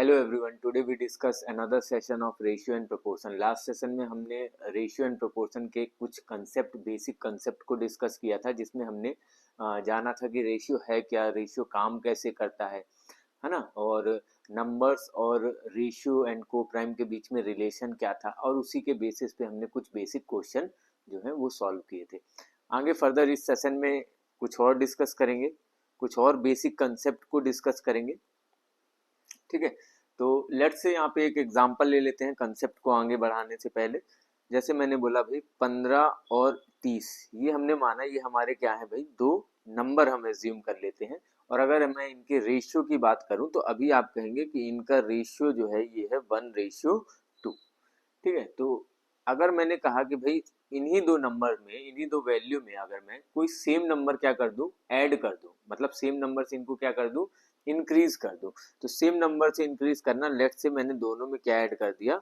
Hello everyone, today we discuss another session of ratio and proportion. Last session में हमने ratio and proportion के कुछ concept, basic concept को discuss किया था, जिसमें हमने जाना था कि रेशियो है क्या, रेशियो काम कैसे करता है ना, और नंबर्स और रेशियो एंड को प्राइम के बीच में रिलेशन क्या था, और उसी के बेसिस पे हमने कुछ बेसिक क्वेश्चन जो है वो सॉल्व किए थे। आगे फर्दर इस सेशन में कुछ और डिस्कस करेंगे, कुछ और बेसिक कंसेप्ट को डिस्कस करेंगे। ठीक है, तो लेट्स से यहाँ पे एक एग्जांपल ले लेते हैं कंसेप्ट को आगे बढ़ाने से पहले। जैसे मैंने बोला भाई 15 और 30, ये हमने माना ये हमारे क्या है भाई, दो नंबर हम एज्यूम कर लेते हैं। और अगर मैं इनके रेशियो की बात करूं तो अभी आप कहेंगे कि इनका रेशियो जो है ये है 1:2। ठीक है, तो अगर मैंने कहा कि भाई इन्हीं दो नंबर में, इन्हीं दो वैल्यू में अगर मैं कोई सेम नंबर क्या कर दूं, ऐड कर दूं, मतलब सेम नंबर से इनको क्या कर दूं, इंक्रीज कर दूं। तो सेम नंबर से इंक्रीज करना, लेट से मैंने दोनों में क्या ऐड कर दिया,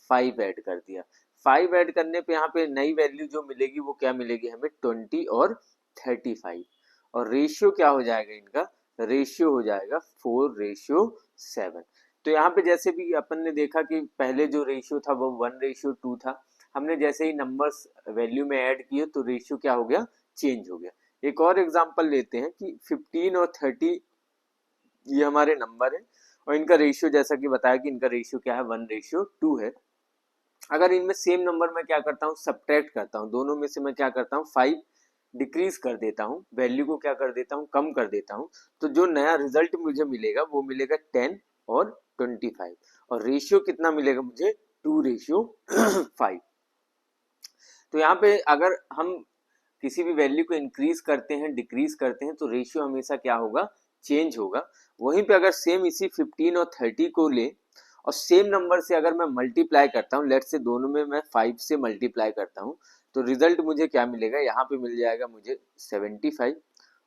5 ऐड कर दिया। 5 ऐड करने पे यहाँ पे नई वैल्यू जो मिलेगी वो क्या मिलेगी हमें, 20 और 35। और रेशियो क्या हो जाएगा इनका, रेशियो हो जाएगा 4:7। तो यहाँ पे जैसे भी अपन ने देखा कि पहले जो रेशियो था वो 1:2 था, हमने जैसे ही नंबर्स वैल्यू में ऐड किए तो रेशियो क्या हो गया, चेंज हो गया। एक और एग्जांपल लेते हैं कि 15 और 30 ये हमारे नंबर है, और इनका रेशियो जैसा कि बताया कि इनका रेशियो क्या है, 1:2 है। अगर इनमें सेम नंबर मैं क्या करता हूँ, सब्ट्रैक्ट करता हूँ, दोनों में से मैं क्या करता हूँ, 5 डिक्रीज कर देता हूँ, वैल्यू को क्या कर देता हूँ, कम कर देता हूँ। तो जो नया रिजल्ट मुझे मिलेगा वो मिलेगा 10 और 25, और रेशियो कितना मिलेगा मुझे, 2:5। तो यहाँ पे अगर हम किसी भी वैल्यू को इंक्रीज करते हैं, डिक्रीज करते हैं, तो रेशियो हमेशा क्या होगा, चेंज होगा। वहीं पे अगर सेम इसी 15 और 30 को ले और सेम नंबर से अगर मैं मल्टीप्लाई करता हूँ, लेट से दोनों में मैं 5 से मल्टीप्लाई करता हूँ, तो रिजल्ट मुझे क्या मिलेगा, यहाँ पे मिल जाएगा मुझे 75,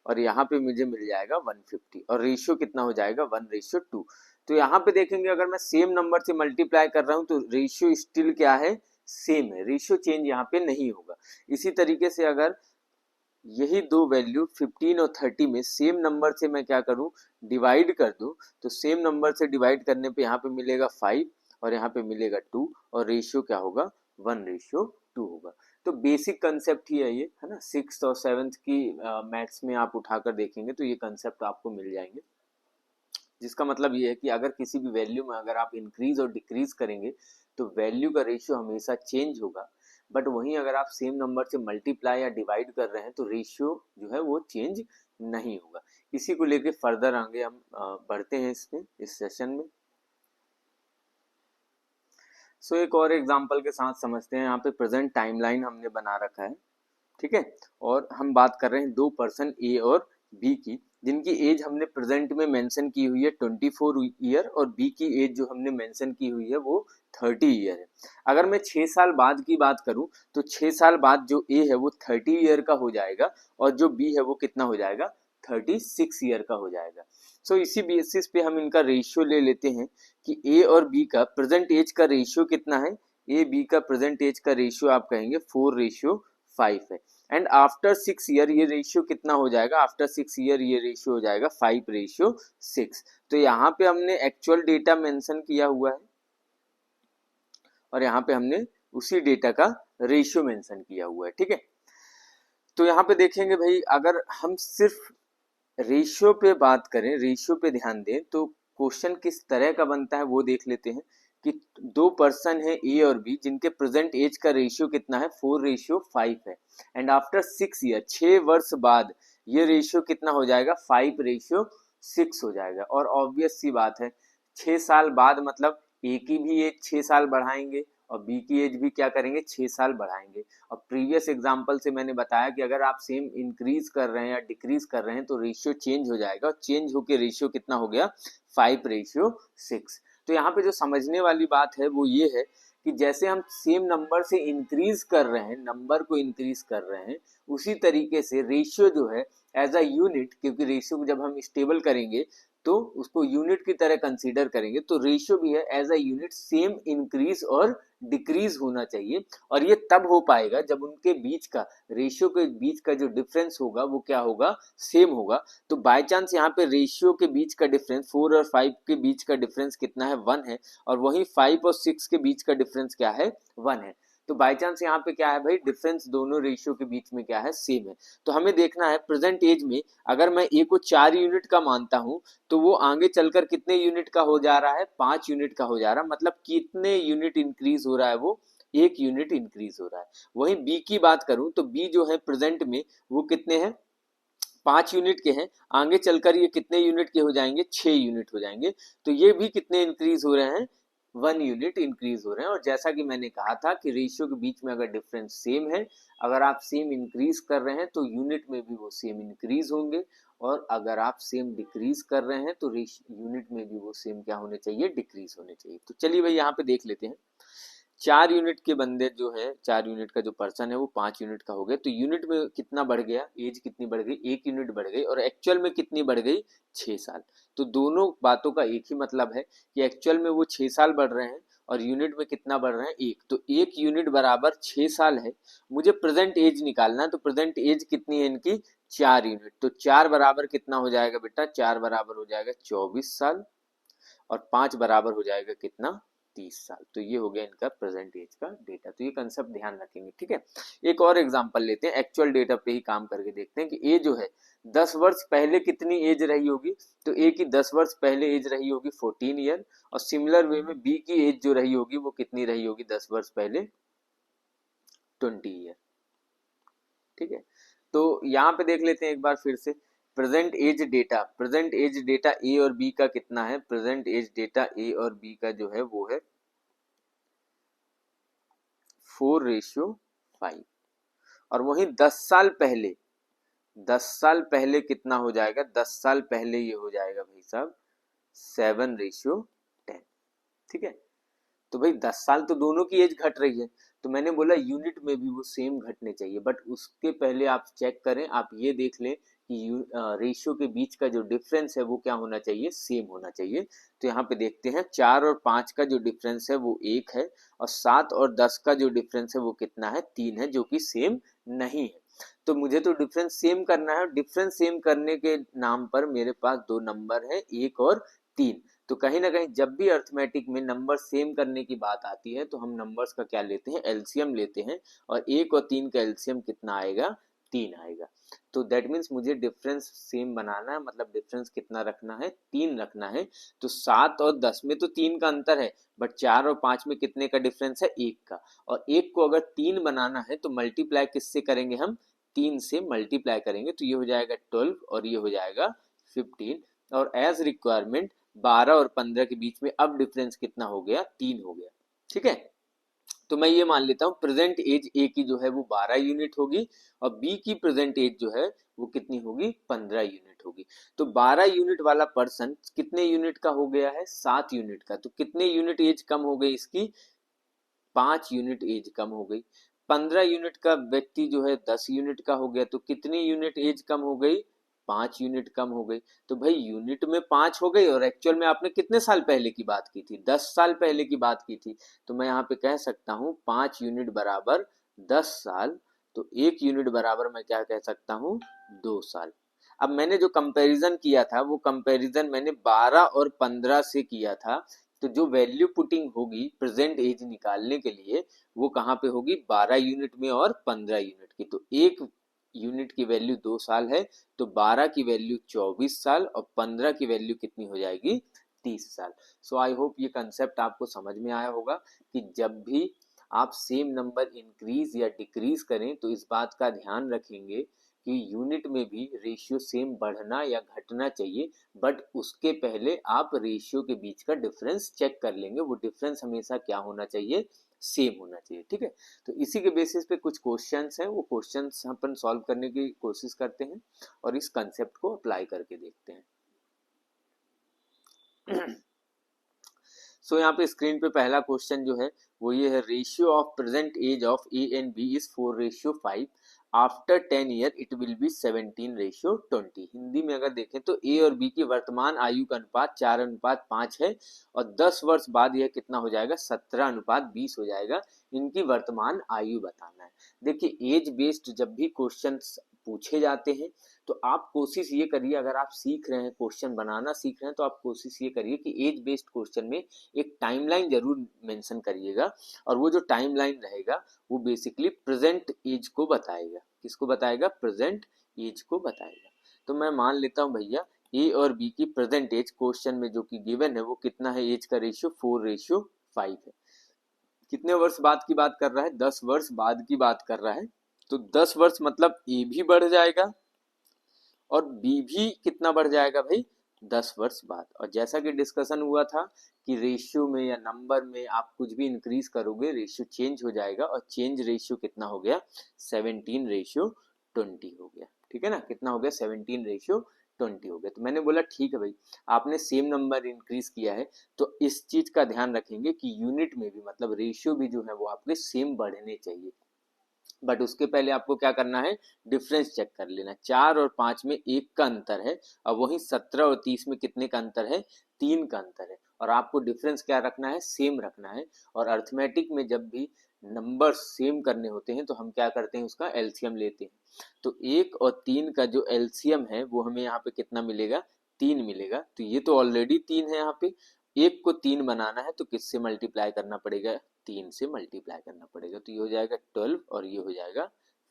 और यहाँ पे मुझे मिल जाएगा 150, और रेशियो कितना हो जाएगा, 1:2। तो यहाँ पे देखेंगे अगर मैं सेम नंबर से मल्टीप्लाई कर रहा हूँ तो रेशियो स्टिल क्या है, सेम है, रेशियो चेंज यहाँ पे नहीं होगा। इसी तरीके से अगर यही दो वैल्यू 15 और 30 में सेम नंबर से मैं क्या करूं, डिवाइड कर दूं, तो सेम नंबर से डिवाइड करने पे यहाँ पे मिलेगा 5 और यहाँ पे मिलेगा 2, और रेशियो क्या होगा, 1:2 होगा। तो बेसिक कंसेप्ट ही है ये, है ना। 6th और 7th की मैथ्स में आप उठाकर देखेंगे तो ये कंसेप्ट आपको मिल जाएंगे, जिसका मतलब ये है कि अगर किसी भी वैल्यू में अगर आप इंक्रीज और डिक्रीज करेंगे तो वैल्यू का रेशियो हमेशा चेंज होगा। बट वहीं अगर आप सेम नंबर से मल्टीप्लाई या डिवाइड कर रहे हैं तो रेशियो जो है वो चेंज नहीं होगा। इसी को लेके फर्दर आगे हम बढ़ते हैं इसमें, इस सेशन में। सो एक और एग्जांपल के साथ समझते हैं। यहाँ पे प्रेजेंट टाइमलाइन हमने बना रखा है, ठीक है, और हम बात कर रहे हैं दो पर्सन ए और बी की, जिनकी एज हमने प्रेजेंट में मेंशन की हुई है 24 ईयर, और बी की एज जो हमने मेंशन की हुई है वो 30 ईयर है। अगर मैं 6 साल बाद की बात करूं तो 6 साल बाद जो ए है वो 30 ईयर का हो जाएगा, और जो बी है वो कितना हो जाएगा, 36 ईयर का हो जाएगा। सो इसी बेसिस पे हम इनका रेशियो ले लेते हैं कि ए और बी का प्रेजेंट एज का रेशियो कितना है। ए बी का प्रेजेंट एज का रेशियो आप कहेंगे 4:5 है। एंड आफ्टर 6 ईयर ये रेशियो कितना हो जाएगा, आफ्टर 6 ईयर ये रेशियो हो जाएगा 5:6। तो यहाँ पे हमने एक्चुअल डेटा मेंशन किया हुआ है, और यहाँ पे हमने उसी डेटा का रेशियो मेंशन किया हुआ है, ठीक है। तो यहाँ पे देखेंगे भाई, अगर हम सिर्फ रेशियो पे बात करें, रेशियो पे ध्यान दें, तो क्वेश्चन किस तरह का बनता है वो देख लेते हैं कि दो पर्सन है ए और बी, जिनके प्रेजेंट एज का रेशियो कितना है, 4:5 है। एंड आफ्टर 6 ईयर, 6 वर्ष बाद ये रेशियो कितना हो जाएगा, 5:6 हो जाएगा। और ऑब्वियस सी बात है, 6 साल बाद मतलब ए की भी एज 6 साल बढ़ाएंगे और बी की एज भी क्या करेंगे, 6 साल बढ़ाएंगे। और प्रीवियस एग्जांपल से मैंने बताया कि अगर आप सेम इंक्रीज कर रहे हैं या डिक्रीज कर रहे हैं तो रेशियो चेंज हो जाएगा, और चेंज होकर रेशियो कितना हो गया, 5:6। तो यहाँ पे जो समझने वाली बात है वो ये है कि जैसे हम सेम नंबर से इंक्रीज कर रहे हैं, नंबर को इंक्रीज कर रहे हैं, उसी तरीके से रेशियो जो है एज अ यूनिट, क्योंकि रेशियो को जब हम स्टेबल करेंगे तो उसको यूनिट की तरह कंसीडर करेंगे, तो रेशियो भी है as a unit same increase और डिक्रीज होना चाहिए। और ये तब हो पाएगा जब उनके बीच का, रेशियो के बीच का जो डिफरेंस होगा वो क्या होगा, सेम होगा। तो बाय चांस यहाँ पे रेशियो के बीच का डिफरेंस 4 और 5 के बीच का डिफरेंस कितना है, 1 है, और वहीं 5 और 6 के बीच का डिफरेंस क्या है, 1 है। तो बाय चांस यहाँ पे क्या है भाई, डिफरेंस दोनों रेशियो के बीच में क्या है, सेम है। तो हमें देखना है प्रेजेंट एज में अगर मैं ए को 4 यूनिट का मानता हूं तो वो आगे चलकर कितने यूनिट का हो जा रहा है, 5 यूनिट का हो जा रहा है। मतलब कितने यूनिट इंक्रीज हो रहा है, वो 1 यूनिट इंक्रीज हो रहा है। वहीं बी की बात करूं तो बी जो है प्रेजेंट में वो कितने हैं, 5 यूनिट के हैं, आगे चलकर ये कितने यूनिट के हो जाएंगे, 6 यूनिट हो जाएंगे। तो ये भी कितने इंक्रीज हो रहे हैं, 1 यूनिट इंक्रीज हो रहे हैं। और जैसा कि मैंने कहा था कि रेशियो के बीच में अगर डिफरेंस सेम है, अगर आप सेम इंक्रीज कर रहे हैं तो यूनिट में भी वो सेम इंक्रीज होंगे, और अगर आप सेम डिक्रीज कर रहे हैं तो यूनिट में भी वो सेम क्या होने चाहिए, डिक्रीज होने चाहिए। तो चलिए भाई यहाँ पे देख लेते हैं। 4 यूनिट के बंदे जो है, 4 यूनिट का जो पर्सन है वो 5 यूनिट का हो गया। तो यूनिट में कितना बढ़ गया, एज कितनी बढ़ गई, 1 यूनिट बढ़ गई, और एक्चुअल में कितनी बढ़ गई, 6 साल। तो दोनों बातों का एक ही मतलब है कि एक्चुअल में वो 6 साल बढ़ रहे हैं और यूनिट में कितना बढ़ रहे हैं, 1। तो 1 यूनिट बराबर 6 साल है। मुझे प्रेजेंट एज निकालना है, तो प्रेजेंट एज कितनी है इनकी, 4 यूनिट। तो 4 बराबर कितना हो जाएगा बेटा, 4 बराबर हो जाएगा 24 साल, और 5 बराबर हो जाएगा कितना, 30 साल। तो ये हो गया इनका प्रेजेंट एज का डेटा। तो ये कंसेप्ट ध्यान रखेंगे, ठीक है। एक और एग्जांपल लेते हैं, एक्चुअल डेटा पे ही काम करके देखते हैं कि ए जो है 10 वर्ष पहले कितनी एज रही होगी। तो ए की 10 वर्ष पहले एज रही होगी 14 ईयर, और सिमिलर वे में बी की एज जो रही होगी वो कितनी रही होगी 10 वर्ष पहले, 20 ईयर, ठीक है। तो यहाँ पे देख लेते हैं एक बार फिर से present age data. Present age data A और बी का कितना है, प्रेजेंट एज डेटा ए और बी का जो है वो है 4:5। और वहीं 10 साल पहले, 10 साल पहले कितना हो जाएगा, 10 साल पहले ये हो जाएगा भाई साहब 7:10, ठीक है। तो भाई 10 साल तो दोनों की एज घट रही है, तो मैंने बोला यूनिट में भी वो सेम घटने चाहिए। बट उसके पहले आप चेक करें, आप ये देख लें कि रेशियो के बीच का जो डिफरेंस है वो क्या होना चाहिए, सेम होना चाहिए। तो यहाँ पे देखते हैं 4 और 5 का जो डिफरेंस है वो 1 है, और 7 और 10 का जो डिफरेंस है वो कितना है, 3 है, जो कि सेम नहीं है। तो मुझे तो डिफरेंस सेम करना है, डिफरेंस सेम करने के नाम पर मेरे पास 2 नंबर है, 1 और 3। तो कहीं ना कहीं जब भी अर्थमेटिक में नंबर सेम करने की बात आती है तो हम नंबर्स का क्या लेते हैं, एलसीएम लेते हैं, और 1 और 3 का एलसीएम कितना आएगा, 3 आएगा। तो दैट मीन्स मुझे डिफरेंस सेम बनाना है, मतलब डिफरेंस कितना रखना है, 3 रखना है। तो 7 और 10 में तो 3 का अंतर है, बट 4 और 5 में कितने का डिफरेंस है, 1 का। और 1 को अगर 3 बनाना है तो मल्टीप्लाई किससे करेंगे, हम 3 से मल्टीप्लाई करेंगे। तो ये हो जाएगा 12 और ये हो जाएगा 15। और एज रिक्वायरमेंट 12 और 15 के बीच में अब डिफरेंस कितना हो गया, 3 हो गया, ठीक है। तो मैं ये मान लेता हूं प्रेजेंट एज ए की जो है वो 12 यूनिट होगी, और बी की प्रेजेंट एज जो है वो कितनी होगी, 15 यूनिट होगी। तो 12 यूनिट वाला पर्सन कितने यूनिट का हो गया है, 7 यूनिट का। तो कितने यूनिट एज कम हो गई इसकी, 5 यूनिट एज कम हो गई। 15 यूनिट का व्यक्ति जो है 10 यूनिट का हो गया, तो कितनी यूनिट एज कम हो गई, 5 यूनिट कम हो गई। तो भाई यूनिट में 5 हो गई, और एक्चुअल में आपने कितने साल पहले की बात की थी, 10 साल पहले की बात की थी। तो मैं यहाँ पे कह सकता हूँ 5 यूनिट बराबर 10 साल। तो 1 यूनिट बराबर मैं क्या कह सकता हूँ, 2 साल। अब मैंने जो कंपैरिजन किया था वो कंपैरिजन मैंने 12 और 15 से किया था। तो जो वैल्यू पुटिंग होगी प्रेजेंट एज निकालने के लिए वो कहाँ पे होगी, 12 यूनिट में और 15 यूनिट की। तो 1 यूनिट की वैल्यू 2 साल है, तो 12 की वैल्यू 24 साल, और 15 की वैल्यू कितनी हो जाएगी, 30 साल। सो आई होप ये कंसेप्ट आपको समझ में आया होगा कि जब भी आप सेम नंबर इंक्रीज या डिक्रीज करें तो इस बात का ध्यान रखेंगे कि यूनिट में भी रेशियो सेम बढ़ना या घटना चाहिए। बट उसके पहले आप रेशियो के बीच का डिफरेंस चेक कर लेंगे, वो डिफरेंस हमेशा क्या होना चाहिए, सेम होना चाहिए, ठीक है। तो इसी के बेसिस पे कुछ क्वेश्चंस हैं, वो क्वेश्चंस अपन सॉल्व करने की कोशिश करते हैं और इस कंसेप्ट को अप्लाई करके देखते हैं। सो यहाँ पे स्क्रीन पे पहला क्वेश्चन जो है वो ये है, ratio of present age of A and B is 4:5। After 10 year it will be 17:20। Hindi में अगर देखें तो ए और बी की वर्तमान आयु का अनुपात 4:5 है और 10 वर्ष बाद यह कितना हो जाएगा, 17:20 हो जाएगा। इनकी वर्तमान आयु बताना है। देखिए एज बेस्ड जब भी क्वेश्चन पूछे जाते हैं तो आप कोशिश ये करिए, अगर आप सीख रहे हैं क्वेश्चन बनाना सीख रहे हैं तो आप कोशिश ये करिए कि एज बेस्ड क्वेश्चन में एक टाइमलाइन जरूर मेंशन करिएगा, और वो जो टाइमलाइन रहेगा वो बेसिकली प्रेजेंट एज को बताएगा। किसको बताएगा, प्रेजेंट एज को बताएगा। तो मैं मान लेता हूं भैया ए और बी की प्रेजेंट एज क्वेश्चन में जो कि गिवन है वो कितना है, एज का रेशियो 4:5 है। कितने वर्ष बाद की बात कर रहा है, 10 वर्ष बाद की बात कर रहा है। तो 10 वर्ष मतलब ए भी बढ़ जाएगा और बी भी कितना बढ़ जाएगा भाई, 10 वर्ष बाद। और जैसा कि डिस्कशन हुआ था कि रेशियो में या नंबर में आप कुछ भी इंक्रीज करोगे रेशियो चेंज हो जाएगा, और चेंज रेशियो कितना हो गया, 17:20 हो गया। ठीक है ना, कितना हो गया, 17:20 हो गया। तो मैंने बोला ठीक है भाई, आपने सेम नंबर इंक्रीज किया है तो इस चीज का ध्यान रखेंगे कि यूनिट में भी मतलब रेशियो भी जो है वो आपके सेम बढ़ने चाहिए। बट उसके पहले आपको क्या करना है, डिफरेंस चेक कर लेना। 4 और 5 में 1 का अंतर है, और वहीं 17 और 30 में कितने का अंतर है, 3 का अंतर है। और आपको डिफरेंस क्या रखना है, सेम रखना है। और अर्थमेटिक में जब भी नंबर सेम करने होते हैं तो हम क्या करते हैं, उसका एलसीएम लेते हैं। तो 1 और 3 का जो एलसीएम है वो हमें यहाँ पे कितना मिलेगा, 3 मिलेगा। तो ये तो ऑलरेडी 3 है, यहाँ पे 1 को 3 बनाना है तो किससे मल्टीप्लाई करना पड़ेगा, 3 से मल्टीप्लाई करना पड़ेगा। तो ये हो जाएगा 12 और ये हो जाएगा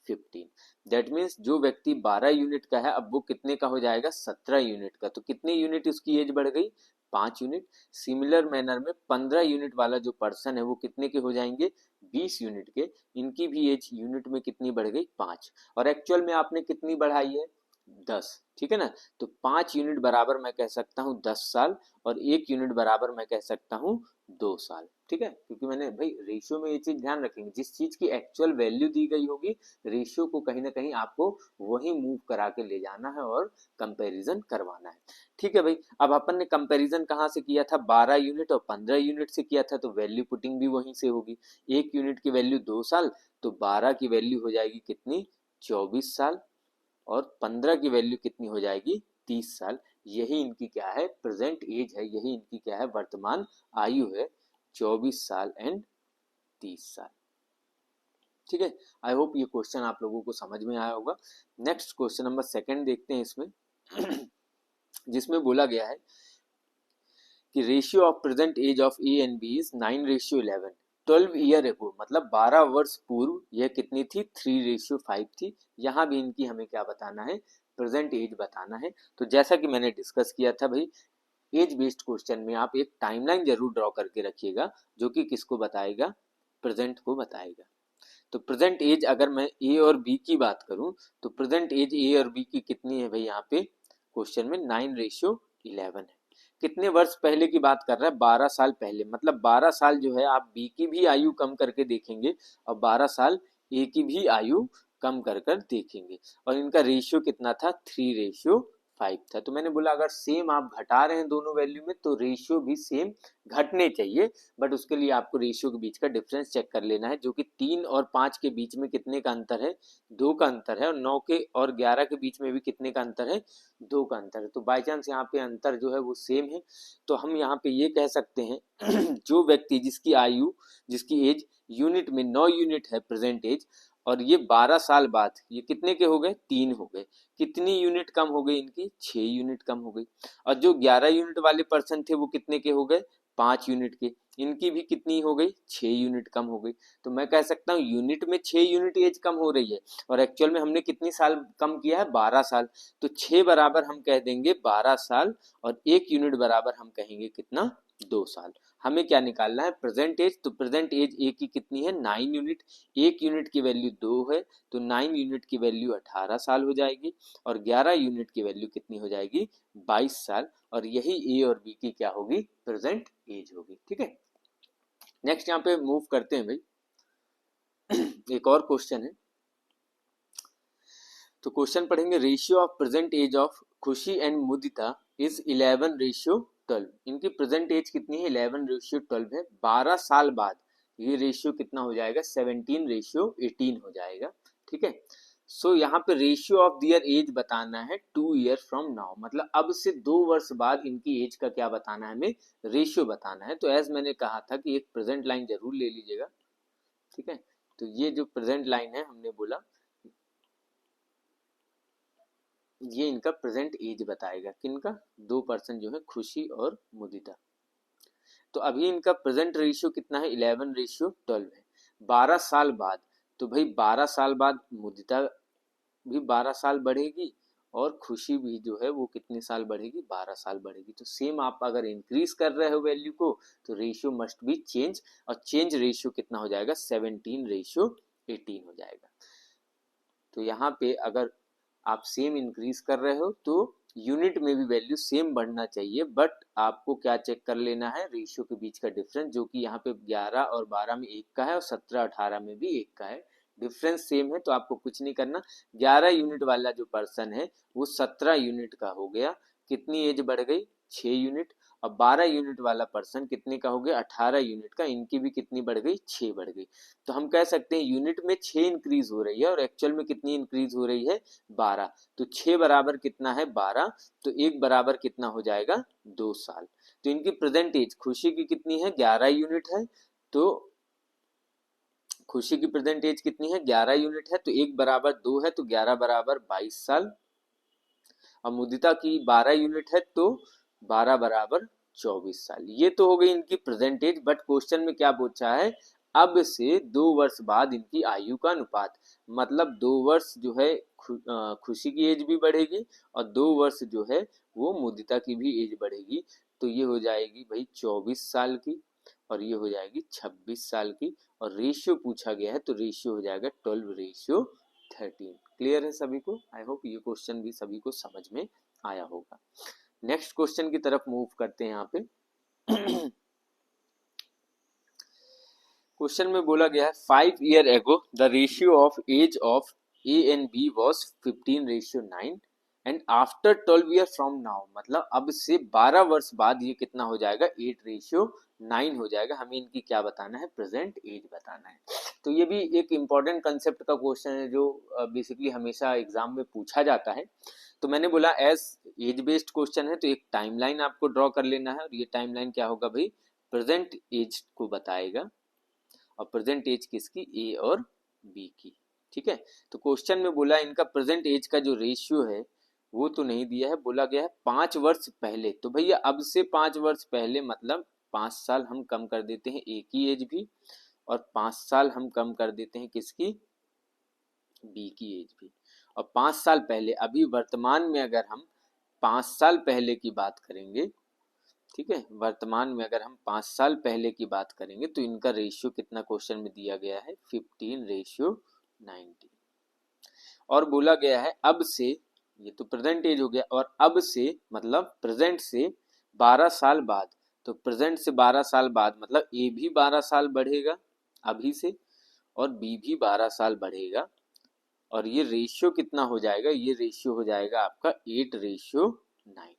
15। दैट मीन्स जो व्यक्ति 12 यूनिट का है अब वो कितने का हो जाएगा, 17 यूनिट का। तो कितने यूनिट उसकी एज बढ़ गई, 5 यूनिट। सिमिलर मैनर में 15 यूनिट वाला जो पर्सन है वो कितने के हो जाएंगे, 20 यूनिट के। इनकी भी एज यूनिट में कितनी बढ़ गई, 5। और एक्चुअल में आपने कितनी बढ़ाई है, 10। ठीक है ना, तो 5 यूनिट बराबर मैं कह सकता हूँ 10 साल, और 1 यूनिट बराबर मैं कह सकता हूँ 2 साल। ठीक है, क्योंकि मैंने भाई रेशियो में ये चीज ध्यान रखेंगे, जिस चीज की एक्चुअल वैल्यू दी गई होगी रेशियो को कहीं ना कहीं आपको वही मूव करा के ले जाना है और कंपैरिजन करवाना है। ठीक है भाई, अब अपन ने कंपैरिजन कहाँ से किया था, 12 यूनिट और 15 यूनिट से किया था, तो वैल्यू पुटिंग भी वहीं से होगी। 1 यूनिट की वैल्यू 2 साल, तो 12 की वैल्यू हो जाएगी कितनी, 24 साल, और 15 की वैल्यू कितनी हो जाएगी, 30 साल। यही इनकी क्या है, प्रेजेंट एज है, यही इनकी क्या है, वर्तमान आयु है, 24 साल एंड 30 साल। ठीक है, आई होप ये क्वेश्चन आप लोगों को समझ में आया होगा। नेक्स्ट क्वेश्चन नंबर 2 देखते हैं इसमें जिसमें बोला गया है कि ratio of present age of A and B is 9:11। 12 year ago मतलब 12 वर्ष पूर्व यह कितनी थी, 3:5 थी। यहाँ भी इनकी हमें क्या बताना है, प्रेजेंट एज बताना है। तो जैसा कि मैंने डिस्कस किया था भाई, एज बेस्ड क्वेश्चन में आप एक टाइमलाइन जरूर ड्रॉ करके रखिएगा जो कि किसको बताएगा, प्रेजेंट को बताएगा। तो प्रेजेंट एज अगर मैं ए और बी की बात करूं तो प्रेजेंट एज ए और बी की कितनी है भाई, यहाँ पे क्वेश्चन में 9:11 है। कितने वर्ष पहले की बात कर रहा है, 12 साल पहले। मतलब 12 साल जो है आप बी की भी आयु कम करके देखेंगे और 12 साल ए की भी आयु कम कर देखेंगे। और इनका रेशियो कितना था, 3:5 था। तो मैंने बोला अगर सेम आप घटा रहे हैं दोनों वैल्यू में तो रेशियो भी सेम घटने चाहिए। बट उसके लिए आपको रेशियो के बीच का डिफरेंस चेक कर लेना है, जो कि 3 और 5 के बीच में कितने का अंतर है, 2 का अंतर है। और 9 के और 11 के बीच में भी कितने का अंतर है, 2 का अंतर है। तो बाई चांस यहाँ पे अंतर जो है वो सेम है, तो हम यहाँ पे ये कह सकते हैं जो व्यक्ति जिसकी आयु, जिसकी एज यूनिट में 9 यूनिट है प्रेजेंट एज, और ये 12 साल बाद ये कितने के हो गए, 3 हो गए। कितनी यूनिट कम हो गई इनकी, 6 यूनिट कम हो गई। और जो 11 यूनिट वाले पर्सन थे वो कितने के हो गए, 5 यूनिट के। इनकी भी कितनी हो गई, 6 यूनिट कम हो गई। तो मैं कह सकता हूँ यूनिट में 6 यूनिट एज कम हो रही है, और एक्चुअल में हमने कितनी साल कम किया है, 12 साल। तो 6 बराबर हम कह देंगे 12 साल, और 1 यूनिट बराबर हम कहेंगे कितना, 2 साल। हमें क्या निकालना है, प्रेजेंट एज। तो प्रेजेंट एज ए की कितनी है, 9 यूनिट। 1 यूनिट की वैल्यू 2 है, तो 9 यूनिट की वैल्यू 18 साल हो जाएगी, और 11 यूनिट की वैल्यू कितनी हो जाएगी, 22 साल। और यही ए और बी की क्या होगी, प्रेजेंट एज होगी। ठीक है, नेक्स्ट यहाँ पे मूव करते हैं भाई एक और क्वेश्चन है। तो क्वेश्चन पढ़ेंगे, ratio of present age of Khushi and Mudita is 11:12। इनकी प्रेजेंट एज कितनी है, 11:12 है। 12 साल बाद ये रेशियो कितना हो जाएगा, 17:18 हो जाएगा। ठीक है, सो यहाँ पे रेशियो ऑफ दियर एज बताना है 2 ईयर फ्रॉम नाउ, मतलब अब से 2 वर्ष बाद इनकी एज का क्या बताना है, हमें रेशियो बताना है। तो एज मैंने कहा था कि एक प्रेजेंट लाइन जरूर ले लीजिएगा, ठीक है। तो ये जो प्रेजेंट लाइन है हमने बोला ये इनका प्रेजेंट एज बताएगा, किनका, 2 पर्सन जो है खुशी और मुदिता। तो अभी इनका प्रेजेंट रेशियो कितना है, 11:12 है। 12 साल बाद, तो भाई 12 साल बाद मुदिता भी 12 साल बढ़ेगी और खुशी भी जो है वो कितने साल बढ़ेगी, 12 साल बढ़ेगी। तो सेम आप अगर इंक्रीज कर रहे हो वैल्यू को तो रेशियो मस्ट बी चेंज, और चेंज रेशियो कितना हो जाएगा, 17:18 हो जाएगा। तो यहाँ पे अगर आप सेम इंक्रीज कर रहे हो तो यूनिट में भी वैल्यू सेम बढ़ना चाहिए, बट आपको क्या चेक कर लेना है, रेशियो के बीच का डिफरेंस, जो कि यहाँ पे 11 और 12 में 1 का है और 17-18 में भी 1 का है। डिफरेंस सेम है तो आपको कुछ नहीं करना। 11 यूनिट वाला जो पर्सन है वो 17 यूनिट का हो गया, कितनी एज बढ़ गई, 6 यूनिट। और 12 यूनिट वाला पर्सन कितने का हो गया, 18 यूनिट का, इनकी भी कितनी बढ़ गई, 6 बढ़ गई। तो हम कह सकते हैं यूनिट में 6 इंक्रीज हो रही है और एक्चुअल में कितनी इंक्रीज हो रही है, 12। तो 6 बराबर कितना है, 12, तो 1 बराबर कितना हो जाएगा, 2 साल। तो इनकी प्रेजेंट एज खुशी की कितनी है, 11 यूनिट है। तो खुशी की प्रेजेंट एज कितनी है, 11 यूनिट है, तो 1 बराबर 2 है, तो 11 बराबर 22 साल। और मुदिता की 12 यूनिट है तो 12 बराबर 24 साल। ये तो हो गई इनकी प्रेजेंट एज, बट क्वेश्चन में क्या पूछा है, अब से 2 वर्ष बाद इनकी आयु का अनुपात, मतलब 2 वर्ष जो है खुशी की एज भी बढ़ेगी और 2 वर्ष जो है वो मुदिता की भी एज बढ़ेगी। तो ये हो जाएगी भाई 24 साल की और ये हो जाएगी 26 साल की, और रेशियो पूछा गया है तो रेशियो हो जाएगा 12:13। क्लियर है सभी को, आई होप ये क्वेश्चन भी सभी को समझ में आया होगा। नेक्स्ट क्वेश्चन की तरफ मूव करते हैं। यहाँ पे क्वेश्चन में बोला गया है 5 year ago the ratio of age of A and B was 15:9 and after 12 year from now, मतलब अब से 12 वर्ष बाद ये कितना हो जाएगा, 8:9 हो जाएगा। हमें इनकी क्या बताना है, प्रेजेंट एज बताना है। तो ये भी एक इम्पॉर्टेंट कंसेप्ट का क्वेश्चन है जो बेसिकली हमेशा एग्जाम में पूछा जाता है। तो मैंने बोला एज एज बेस्ड क्वेश्चन है तो एक टाइमलाइन आपको ड्रॉ कर लेना है, और ये टाइमलाइन क्या होगा भाई, प्रेजेंट एज को बताएगा, और प्रेजेंट एज किसकी, ए और बी की, ठीक है। तो क्वेश्चन में बोला इनका प्रेजेंट एज का जो रेशियो है वो तो नहीं दिया है, बोला गया है 5 वर्ष पहले। तो भैया अब से 5 वर्ष पहले मतलब 5 साल हम कम कर देते हैं ए की एज भी, और 5 साल हम कम कर देते हैं किसकी, बी की एज भी। और 5 साल पहले, अभी वर्तमान में अगर हम 5 साल पहले की बात करेंगे, ठीक है, वर्तमान में अगर हम 5 साल पहले की बात करेंगे तो इनका रेशियो कितना क्वेश्चन में दिया गया है, 15:19। और बोला गया है अब से, ये तो प्रेजेंट एज हो गया, और अब से मतलब प्रेजेंट से 12 साल बाद। तो प्रेजेंट से 12 साल बाद मतलब ए भी 12 साल बढ़ेगा अभी से, और बी भी 12 साल बढ़ेगा, और ये रेशियो कितना हो जाएगा, ये रेशियो हो जाएगा आपका 8:9।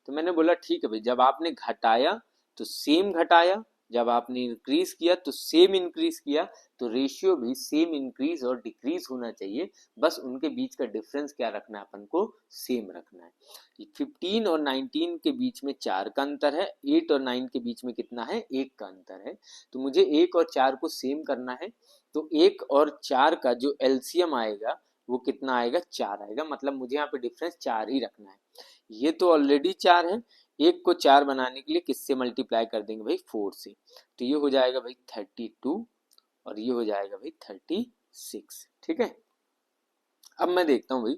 तो मैंने बोला ठीक है भाई, जब आपने घटाया तो सेम घटाया, जब आपने इंक्रीज किया तो सेम इंक्रीज किया, तो रेशियो भी सेम इंक्रीज और डिक्रीज होना चाहिए, बस उनके बीच का डिफरेंस क्या रखना है, अपन को सेम रखना है। 15 और 19 के बीच में 4 का अंतर है, 8 और 9 के बीच में कितना है, 1 का अंतर है। तो मुझे 1 और 4 को सेम करना है, तो 1 और 4 का जो एलसीएम आएगा वो कितना आएगा, 4 आएगा, मतलब मुझे यहाँ पे डिफरेंस 4 ही रखना है। ये तो ऑलरेडी 4 है, 1 को 4 बनाने के लिए किससे मल्टीप्लाई कर देंगे भाई, 4 से। तो ये हो जाएगा भाई 32 और ये हो जाएगा भाई 36, ठीक है। अब मैं देखता हूँ भाई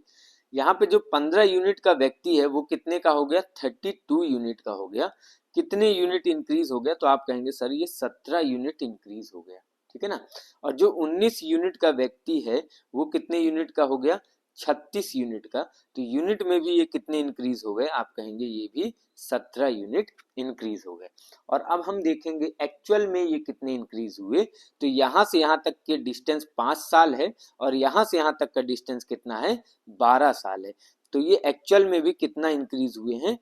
यहाँ पे जो 15 यूनिट का व्यक्ति है वो कितने का हो गया, 32 यूनिट का हो गया। कितने यूनिट इंक्रीज हो गया, तो आप कहेंगे सर ये 17 यूनिट इंक्रीज हो गया, ठीक है ना। और जो 19 यूनिट का व्यक्ति है वो कितने यूनिट का हो गया, 36 यूनिट का। तो यूनिट में भी ये कितने इंक्रीज हो गए, आप कहेंगे ये भी 17 यूनिट इंक्रीज हो गए। और अब हम देखेंगे एक्चुअल में ये कितने इंक्रीज हुए। तो यहाँ से यहाँ तक के डिस्टेंस 5 साल है और यहाँ से यहाँ तक का डिस्टेंस कितना है, 12 साल है। तो ये एक्चुअल में भी कितना इंक्रीज हुए हैं,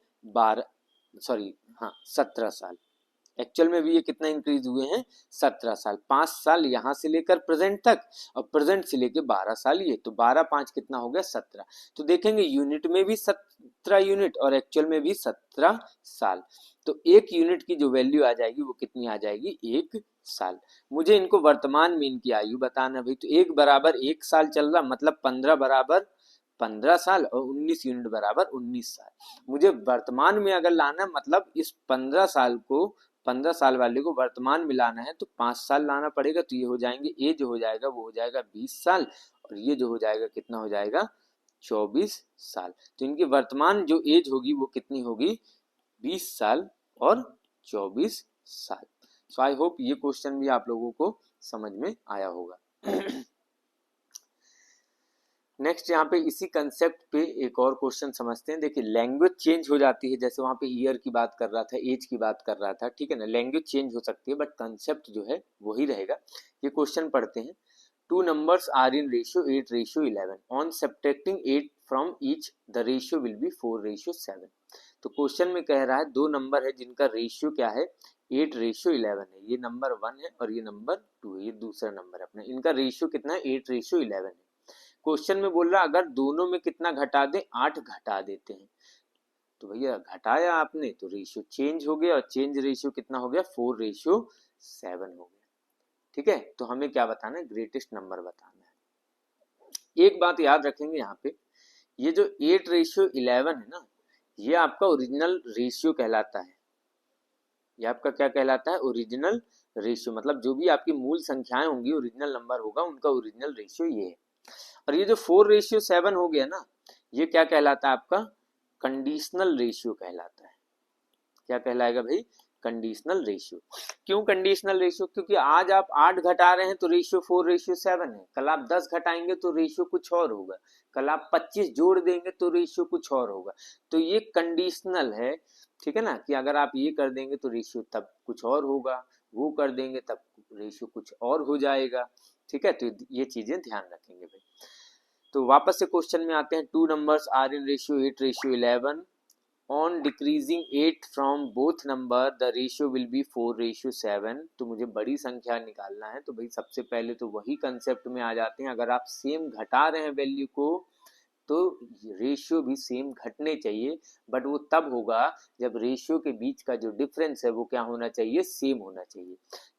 17 साल, एक्चुअल में भी ये कितना इंक्रीज हुए हैं, 17 साल। 5 साल यहाँ से लेकर प्रेजेंट तक और प्रेजेंट से लेकर 12 साल ये, तो 12 5 कितना हो गया, 17। तो देखेंगे यूनिट में भी 17 यूनिट और एक्चुअल में भी 17 साल। तो एक यूनिट की जो वैल्यू आ जाएगी वो कितनी आ जाएगी, 1 साल। मुझे इनको वर्तमान में इनकी आयु बताना भाई। तो 1 बराबर 1 साल चल रहा, मतलब 15 बराबर 15 साल और 19 यूनिट बराबर 19 साल। मुझे वर्तमान में अगर लाना, मतलब इस 15 साल को, 15 साल वाले को वर्तमान में लाना है तो 5 साल लाना पड़ेगा। तो ये हो जाएंगे, ये जो हो जाएगा वो हो जाएगा 20 साल और ये जो हो जाएगा कितना हो जाएगा, 24 साल। तो इनकी वर्तमान जो एज होगी वो कितनी होगी, 20 साल और 24 साल। सो आई होप ये क्वेश्चन भी आप लोगों को समझ में आया होगा। नेक्स्ट यहाँ पे इसी कंसेप्ट पे एक और क्वेश्चन समझते हैं। देखिए लैंग्वेज चेंज हो जाती है, जैसे वहाँ पे ईयर की बात कर रहा था, एज की बात कर रहा था, ठीक है ना। लैंग्वेज चेंज हो सकती है बट कंसेप्ट जो है वही रहेगा। ये क्वेश्चन पढ़ते हैं। 2 numbers are in ratio 8:11. On subtracting 8 from each, the ratio will be 4:7. तो क्वेश्चन में कह रहा है 2 नंबर है जिनका रेशियो क्या है, 8:11 है। ये नंबर 1 है और ये नंबर 2 है, ये दूसरा नंबर है अपना। इनका रेशियो कितना है, 8:11 है। क्वेश्चन में बोल रहा अगर दोनों में कितना घटा दें, 8 घटा देते हैं। तो भैया घटाया आपने तो रेशियो चेंज हो गया और चेंज रेशियो कितना हो गया, 4:7 हो गया। ठीक है, तो हमें क्या बताना है, ग्रेटेस्ट नंबर बताना है। एक बात याद रखेंगे यहाँ पे, ये जो 8:11 है ना, ये आपका ओरिजिनल रेशियो कहलाता है। ये आपका क्या कहलाता है, ओरिजिनल रेशियो। मतलब जो भी आपकी मूल संख्याएं होंगी, ओरिजिनल नंबर होगा, उनका ओरिजिनल रेशियो ये है। और ये जो 4:7 हो गया ना, ये क्या कहलाता है आपका, कंडीशनल रेशियो कहलाता है। क्या कहलाएगा भाई, कंडीशनल रेशियो। क्यों कंडीशनल रेशियो, क्योंकि आज आप 8 घटा रहे हैं तो रेशियो 4:7 है, कल आप 10 घटाएंगे तो रेशियो कुछ और होगा, कल आप 25 जोड़ देंगे तो रेशियो कुछ और होगा। तो ये कंडीशनल है, ठीक है ना, कि अगर आप ये कर देंगे तो रेशियो तब कुछ और होगा, वो कर देंगे तब रेशियो कुछ और हो जाएगा। ठीक है, तो ये चीजें ध्यान रखेंगे भाई। तो वापस से क्वेश्चन में आते हैं। 2 numbers are in ratio 8:11. On decreasing 8 from both number, the ratio will be 4:7. तो मुझे बड़ी संख्या निकालना है। तो भाई सबसे पहले तो वही कंसेप्ट में आ जाते हैं, अगर आप सेम घटा रहे हैं वैल्यू को तो रेशियो भी सेम घटने चाहिए, बट वो तब होगा जब रेशियो के बीच का जो डिफरेंस है वो क्या होना चाहिए, सेम होना चाहिए।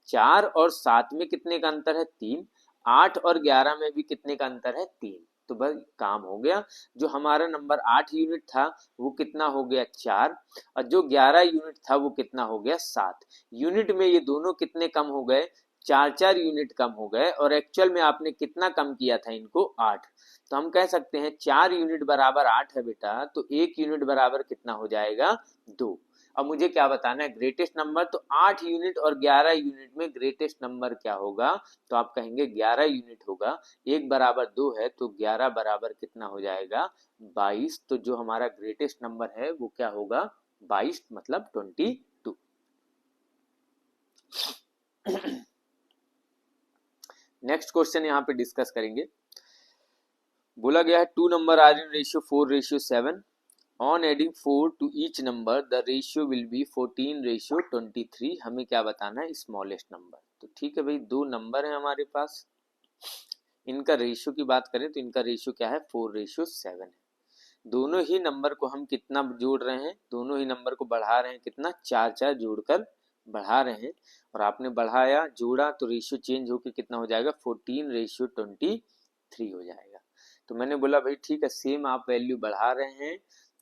4 और 7 में कितने का अंतर है, 3। 8 और 11 में भी कितने का अंतर है, 3। तो बस काम हो गया। जो हमारा नंबर 8 यूनिट था वो कितना हो गया, 4, और जो 11 यूनिट था वो कितना हो गया, 7 यूनिट में। ये दोनों कितने कम हो गए, 4 यूनिट कम हो गए। और एक्चुअल में आपने कितना कम किया था इनको, 8। तो हम कह सकते हैं 4 यूनिट बराबर 8 है बेटा, तो 1 यूनिट बराबर कितना हो जाएगा, 2। अब मुझे क्या बताना है, ग्रेटेस्ट नंबर। तो 8 यूनिट और 11 यूनिट में ग्रेटेस्ट नंबर क्या होगा, तो आप कहेंगे 11 यूनिट होगा। 1 बराबर 2 है तो 11 बराबर कितना हो जाएगा, 22। तो जो हमारा ग्रेटेस्ट नंबर है वो क्या होगा, 22, मतलब 22। नेक्स्ट क्वेश्चन यहाँ पे डिस्कस करेंगे। बोला गया है 2 number are in ratio 4:7. On adding 4 to each number, the ratio will be 14:23. हमें क्या बताना है, स्मॉलेस्ट नंबर। तो ठीक है भाई, 2 नंबर है हमारे पास, इनका रेशियो की बात करें तो इनका रेशियो क्या है, 4:7 है। दोनों ही नंबर को हम कितना जोड़ रहे हैं, दोनों ही नंबर को बढ़ा रहे हैं, कितना, 4 जोड़कर बढ़ा रहे हैं। और आपने बढ़ाया जोड़ा तो रेशियो चेंज होकर कितना हो जाएगा, 14:23 हो जाएगा। तो मैंने बोला भाई ठीक है, सेम आप वैल्यू बढ़ा रहे हैं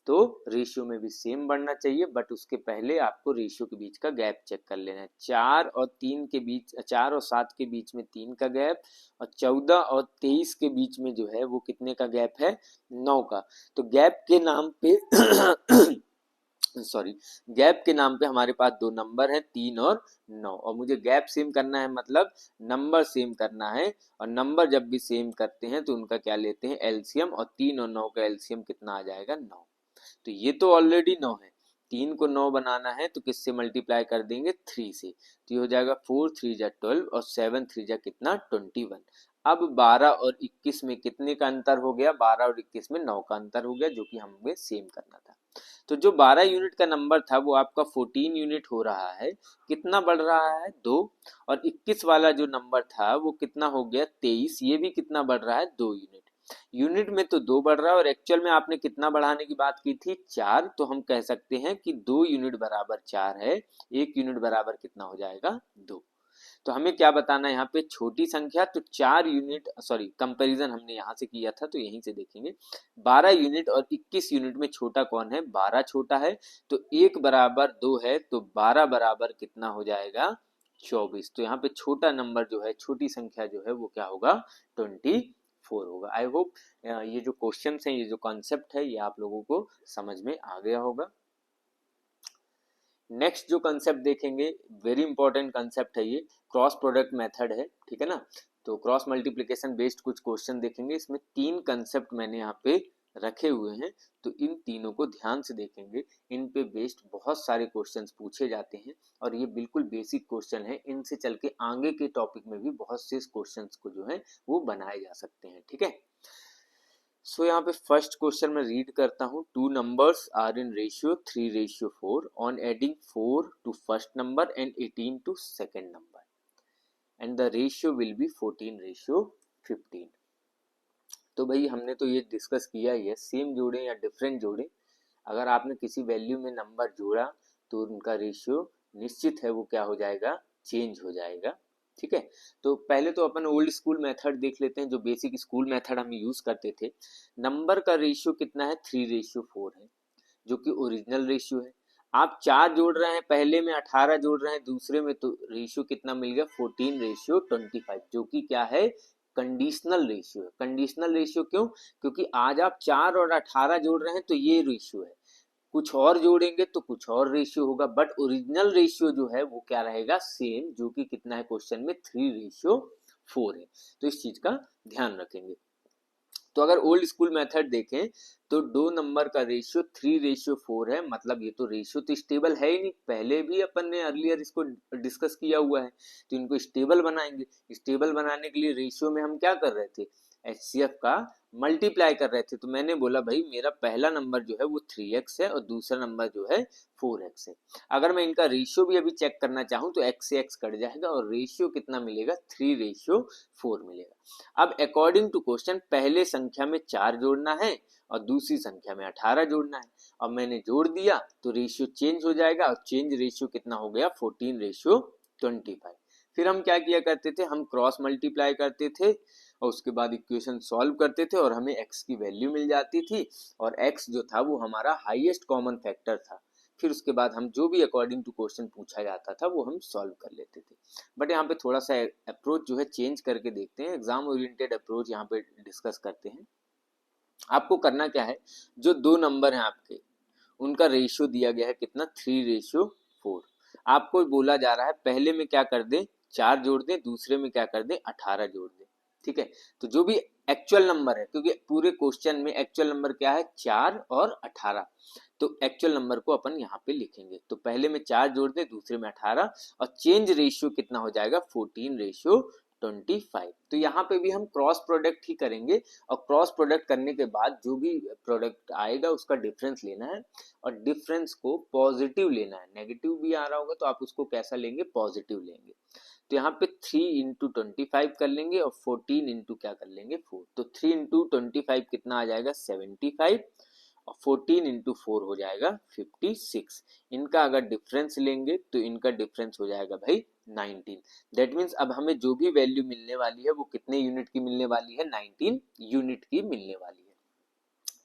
तो रेशियो में भी सेम बढ़ना चाहिए, बट उसके पहले आपको रेशियो के बीच का गैप चेक कर लेना है। 4 और 3 के बीच, 4 और 7 के बीच में 3 का गैप, और 14 और 23 के बीच में जो है वो कितने का गैप है, 9 का। तो गैप के नाम पे सॉरी, गैप के नाम पे हमारे पास 2 नंबर है, 3 और 9। और मुझे गैप सेम करना है, मतलब नंबर सेम करना है। और नंबर जब भी सेम करते हैं तो उनका क्या लेते हैं, एलसीएम। और 3 और 9 का एलसीएम कितना आ जाएगा, 9। तो ये तो ऑलरेडी 9 है, 3 को 9 बनाना है तो किससे मल्टीप्लाई कर देंगे, 3 से। तो ये हो जाएगा 4 3 जा 12 और 7 3 जा कितना, 21। अब 12 और 21 में कितने का अंतर हो गया, 12 और 21 में 9 का अंतर हो गया, जो कि हमें सेम करना था। तो जो 12 यूनिट का नंबर था वो आपका 14 यूनिट हो रहा है, कितना बढ़ रहा है 2। और 21 वाला जो नंबर था वो कितना हो गया 23, ये भी कितना बढ़ रहा है 2 यूनिट। यूनिट में तो 2 बढ़ रहा है और एक्चुअल में आपने कितना बढ़ाने की बात की थी 4, तो हम कह सकते हैं कि 2 यूनिट बराबर 4 है, 1 यूनिट बराबर कितना हो जाएगा 2। तो हमें क्या बताना है यहाँ पे छोटी संख्या, तो 4 यूनिट, सॉरी कंपैरिजन हमने यहाँ से किया था तो यहीं से देखेंगे 12 यूनिट और 21 यूनिट में छोटा कौन है, 12 छोटा है। तो 1 बराबर 2 है तो 12 बराबर कितना हो जाएगा 24। तो यहाँ पे छोटा नंबर जो है, छोटी संख्या जो है वो क्या होगा 24 होगा। आई होप ये जो क्वेश्चन है, ये जो कॉन्सेप्ट है, ये आप लोगों को समझ में आ गया होगा। नेक्स्ट जो कंसेप्ट देखेंगे, वेरी इंपॉर्टेंट कंसेप्ट है ये, क्रॉस प्रोडक्ट मेथड है, ठीक है ना। तो क्रॉस मल्टीप्लिकेशन बेस्ड कुछ क्वेश्चन देखेंगे, इसमें 3 कंसेप्ट मैंने यहाँ पे रखे हुए हैं, तो इन तीनों को ध्यान से देखेंगे। इन पे बेस्ड बहुत सारे क्वेश्चंस पूछे जाते हैं और ये बिल्कुल बेसिक क्वेश्चन है, इनसे चल के आगे के टॉपिक में भी बहुत से क्वेश्चंस को जो है वो बनाए जा सकते हैं, ठीक है। सो यहाँ पे फर्स्ट क्वेश्चन में रीड करता हूँ, 2 numbers are in ratio 3:4 on adding 4 to first number and 18 to second number and the ratio will be 14:15। तो भाई हमने तो ये डिस्कस किया ही है, सेम जोड़े या डिफरेंट जोड़े, अगर आपने किसी वैल्यू में नंबर जोड़ा तो उनका रेशियो निश्चित है वो क्या हो जाएगा, चेंज हो जाएगा, ठीक है। तो पहले तो अपन ओल्ड स्कूल मेथड देख लेते हैं, जो बेसिक स्कूल मेथड हम यूज करते थे। नंबर का रेशियो कितना है 3:4 है, जो कि ओरिजिनल रेशियो है। आप 4 जोड़ रहे हैं, पहले में 18 जोड़ रहे हैं, दूसरे में तो रेशियो कितना मिल गया 14:25, जो कि क्या है कंडीशनल रेशियो है। कंडीशनल रेशियो क्यों, क्योंकि आज आप 4 और 18 जोड़ रहे हैं तो ये रेशियो है, कुछ और जोड़ेंगे तो कुछ और रेशियो होगा, बट ओरिजिनल रेशियो जो है वो क्या रहेगा सेम, जो कि कितना है क्वेश्चन में 3:4 है। तो इस चीज का ध्यान रखेंगे। तो अगर ओल्ड स्कूल मेथड देखें तो 2 नंबर का रेशियो 3:4 है, मतलब ये तो रेशियो तो स्टेबल है ही नहीं, पहले भी अपन ने अर्लियर इसको डिस्कस किया हुआ है। तो इनको स्टेबल बनाएंगे, स्टेबल बनाने के लिए रेशियो में हम क्या कर रहे थे, HCF का मल्टीप्लाई कर रहे थे। तो मैंने बोला भाई मेरा पहला नंबर जो है वो 3x है और दूसरा नंबर जो है 4x है। अगर मैं इनका रेशियो भी अभी चेक करना चाहूँ तो x से x कट जाएगा और रेशियो कितना मिलेगा 3:4 मिलेगा। अब अकॉर्डिंग टू क्वेश्चन पहले संख्या में 4 जोड़ना है और दूसरी संख्या में 18 जोड़ना है। अब मैंने जोड़ दिया तो रेशियो चेंज हो जाएगा और चेंज रेशियो कितना हो गया 14:25। फिर हम क्या किया करते थे, हम क्रॉस मल्टीप्लाई करते थे और उसके बाद इक्वेशन सॉल्व करते थे और हमें x की वैल्यू मिल जाती थी और x जो था वो हमारा हाईएस्ट कॉमन फैक्टर था। फिर उसके बाद हम जो भी अकॉर्डिंग टू क्वेश्चन पूछा जाता था वो हम सॉल्व कर लेते थे। बट यहाँ पे थोड़ा सा अप्रोच जो है चेंज करके देखते हैं, एग्जाम ओरिएंटेड अप्रोच यहाँ पे डिस्कस करते हैं। आपको करना क्या है, जो 2 नंबर हैं आपके उनका रेशियो दिया गया है कितना 3:4। आपको बोला जा रहा है पहले में क्या कर दें 4 जोड़ दें, दूसरे में क्या कर दें 18 जोड़ दें, ठीक है। तो जो भी एक्चुअल नंबर है, क्योंकि पूरे क्वेश्चन में एक्चुअल नंबर क्या है 4 और 18, तो एक्चुअल नंबर को अपन यहाँ पे लिखेंगे। तो पहले में 4 जोड़ दें, दूसरे में 18 और चेंज रेशियो कितना हो जाएगा 14:25। तो यहाँ पे भी हम क्रॉस प्रोडक्ट ही करेंगे और क्रॉस प्रोडक्ट करने के बाद जो भी प्रोडक्ट आएगा उसका डिफरेंस लेना है और डिफरेंस को पॉजिटिव लेना है। नेगेटिव भी आ रहा होगा तो आप उसको कैसा लेंगे, पॉजिटिव लेंगे। तो यहाँ पे 3:25 कर लेंगे और 14 इंटू क्या कर लेंगे 4। तो 3:25 कितना आ जाएगा 75 और 14:4 हो जाएगा 56। इनका अगर डिफरेंस लेंगे तो इनका डिफरेंस हो जाएगा भाई 19। दैट मीन्स अब हमें जो भी वैल्यू मिलने वाली है वो कितने यूनिट की मिलने वाली है 19 यूनिट की मिलने वाली है।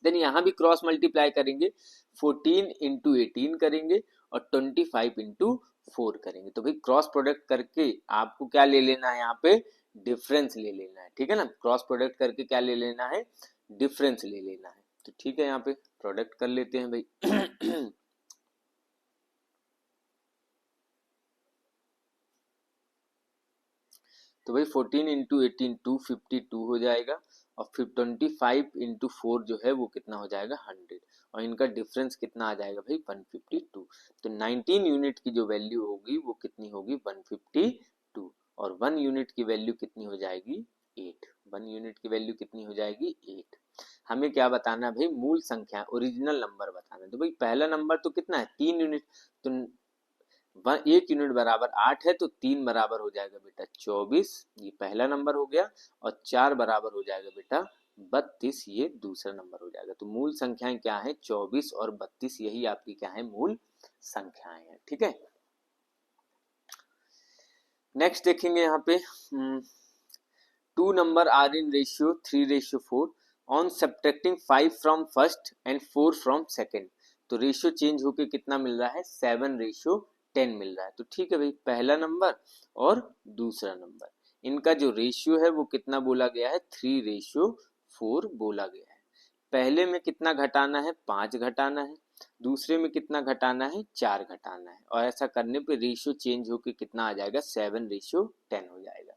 देन यहाँ भी क्रॉस मल्टीप्लाई करेंगे, 14:18 करेंगे और 25:4 करेंगे। तो भाई क्रॉस प्रोडक्ट करके आपको क्या ले लेना है, यहाँ पे डिफरेंस ले लेना है, ठीक है ना। क्रॉस प्रोडक्ट करके क्या ले लेना है, डिफरेंस ले लेना है। तो ठीक है, यहाँ पे प्रोडक्ट कर लेते हैं भाई। तो भाई 14:18 252 हो जाएगा और फिर 25:4 जो है वो कितना हो जाएगा 100 और इनका डिफरेंस कितना आ जाएगा भाई 152। तो 19 यूनिट की जो वैल्यू होगी वो कितनी होगी 152 और 1 यूनिट की वैल्यू कितनी हो जाएगी 8। 1 यूनिट की वैल्यू कितनी हो जाएगी 8। हमें क्या बताना है भाई, मूल संख्या, ओरिजिनल नंबर बताना है। तो भाई पहला नंबर तो कितना है, 3 यूनिट, तो 1 यूनिट बराबर 8 है, तो 3 बराबर हो जाएगा बेटा 24, ये पहला नंबर हो गया, और 4 बराबर हो जाएगा बेटा 32, ये दूसरा नंबर हो जाएगा। तो मूल संख्याएं क्या है, 24 और 32, यही आपकी क्या है, मूल संख्याएं हैं। ठीक है, नेक्स्ट देखेंगे यहाँ पे, 2 number are in ratio 3:4 on subtracting 5 from first and 4 from second। तो रेशियो चेंज होके कितना मिल रहा है, 7:10 मिल रहा है। तो ठीक है भाई, पहला नंबर और दूसरा नंबर, इनका जो रेशियो है वो कितना बोला गया है, 3:4 बोला गया है। पहले में कितना घटाना है, 5 घटाना है, दूसरे में कितना घटाना है, 4 घटाना है, और ऐसा करने पे रेशियो चेंज होके कितना आ जाएगा, 7:10 हो जाएगा।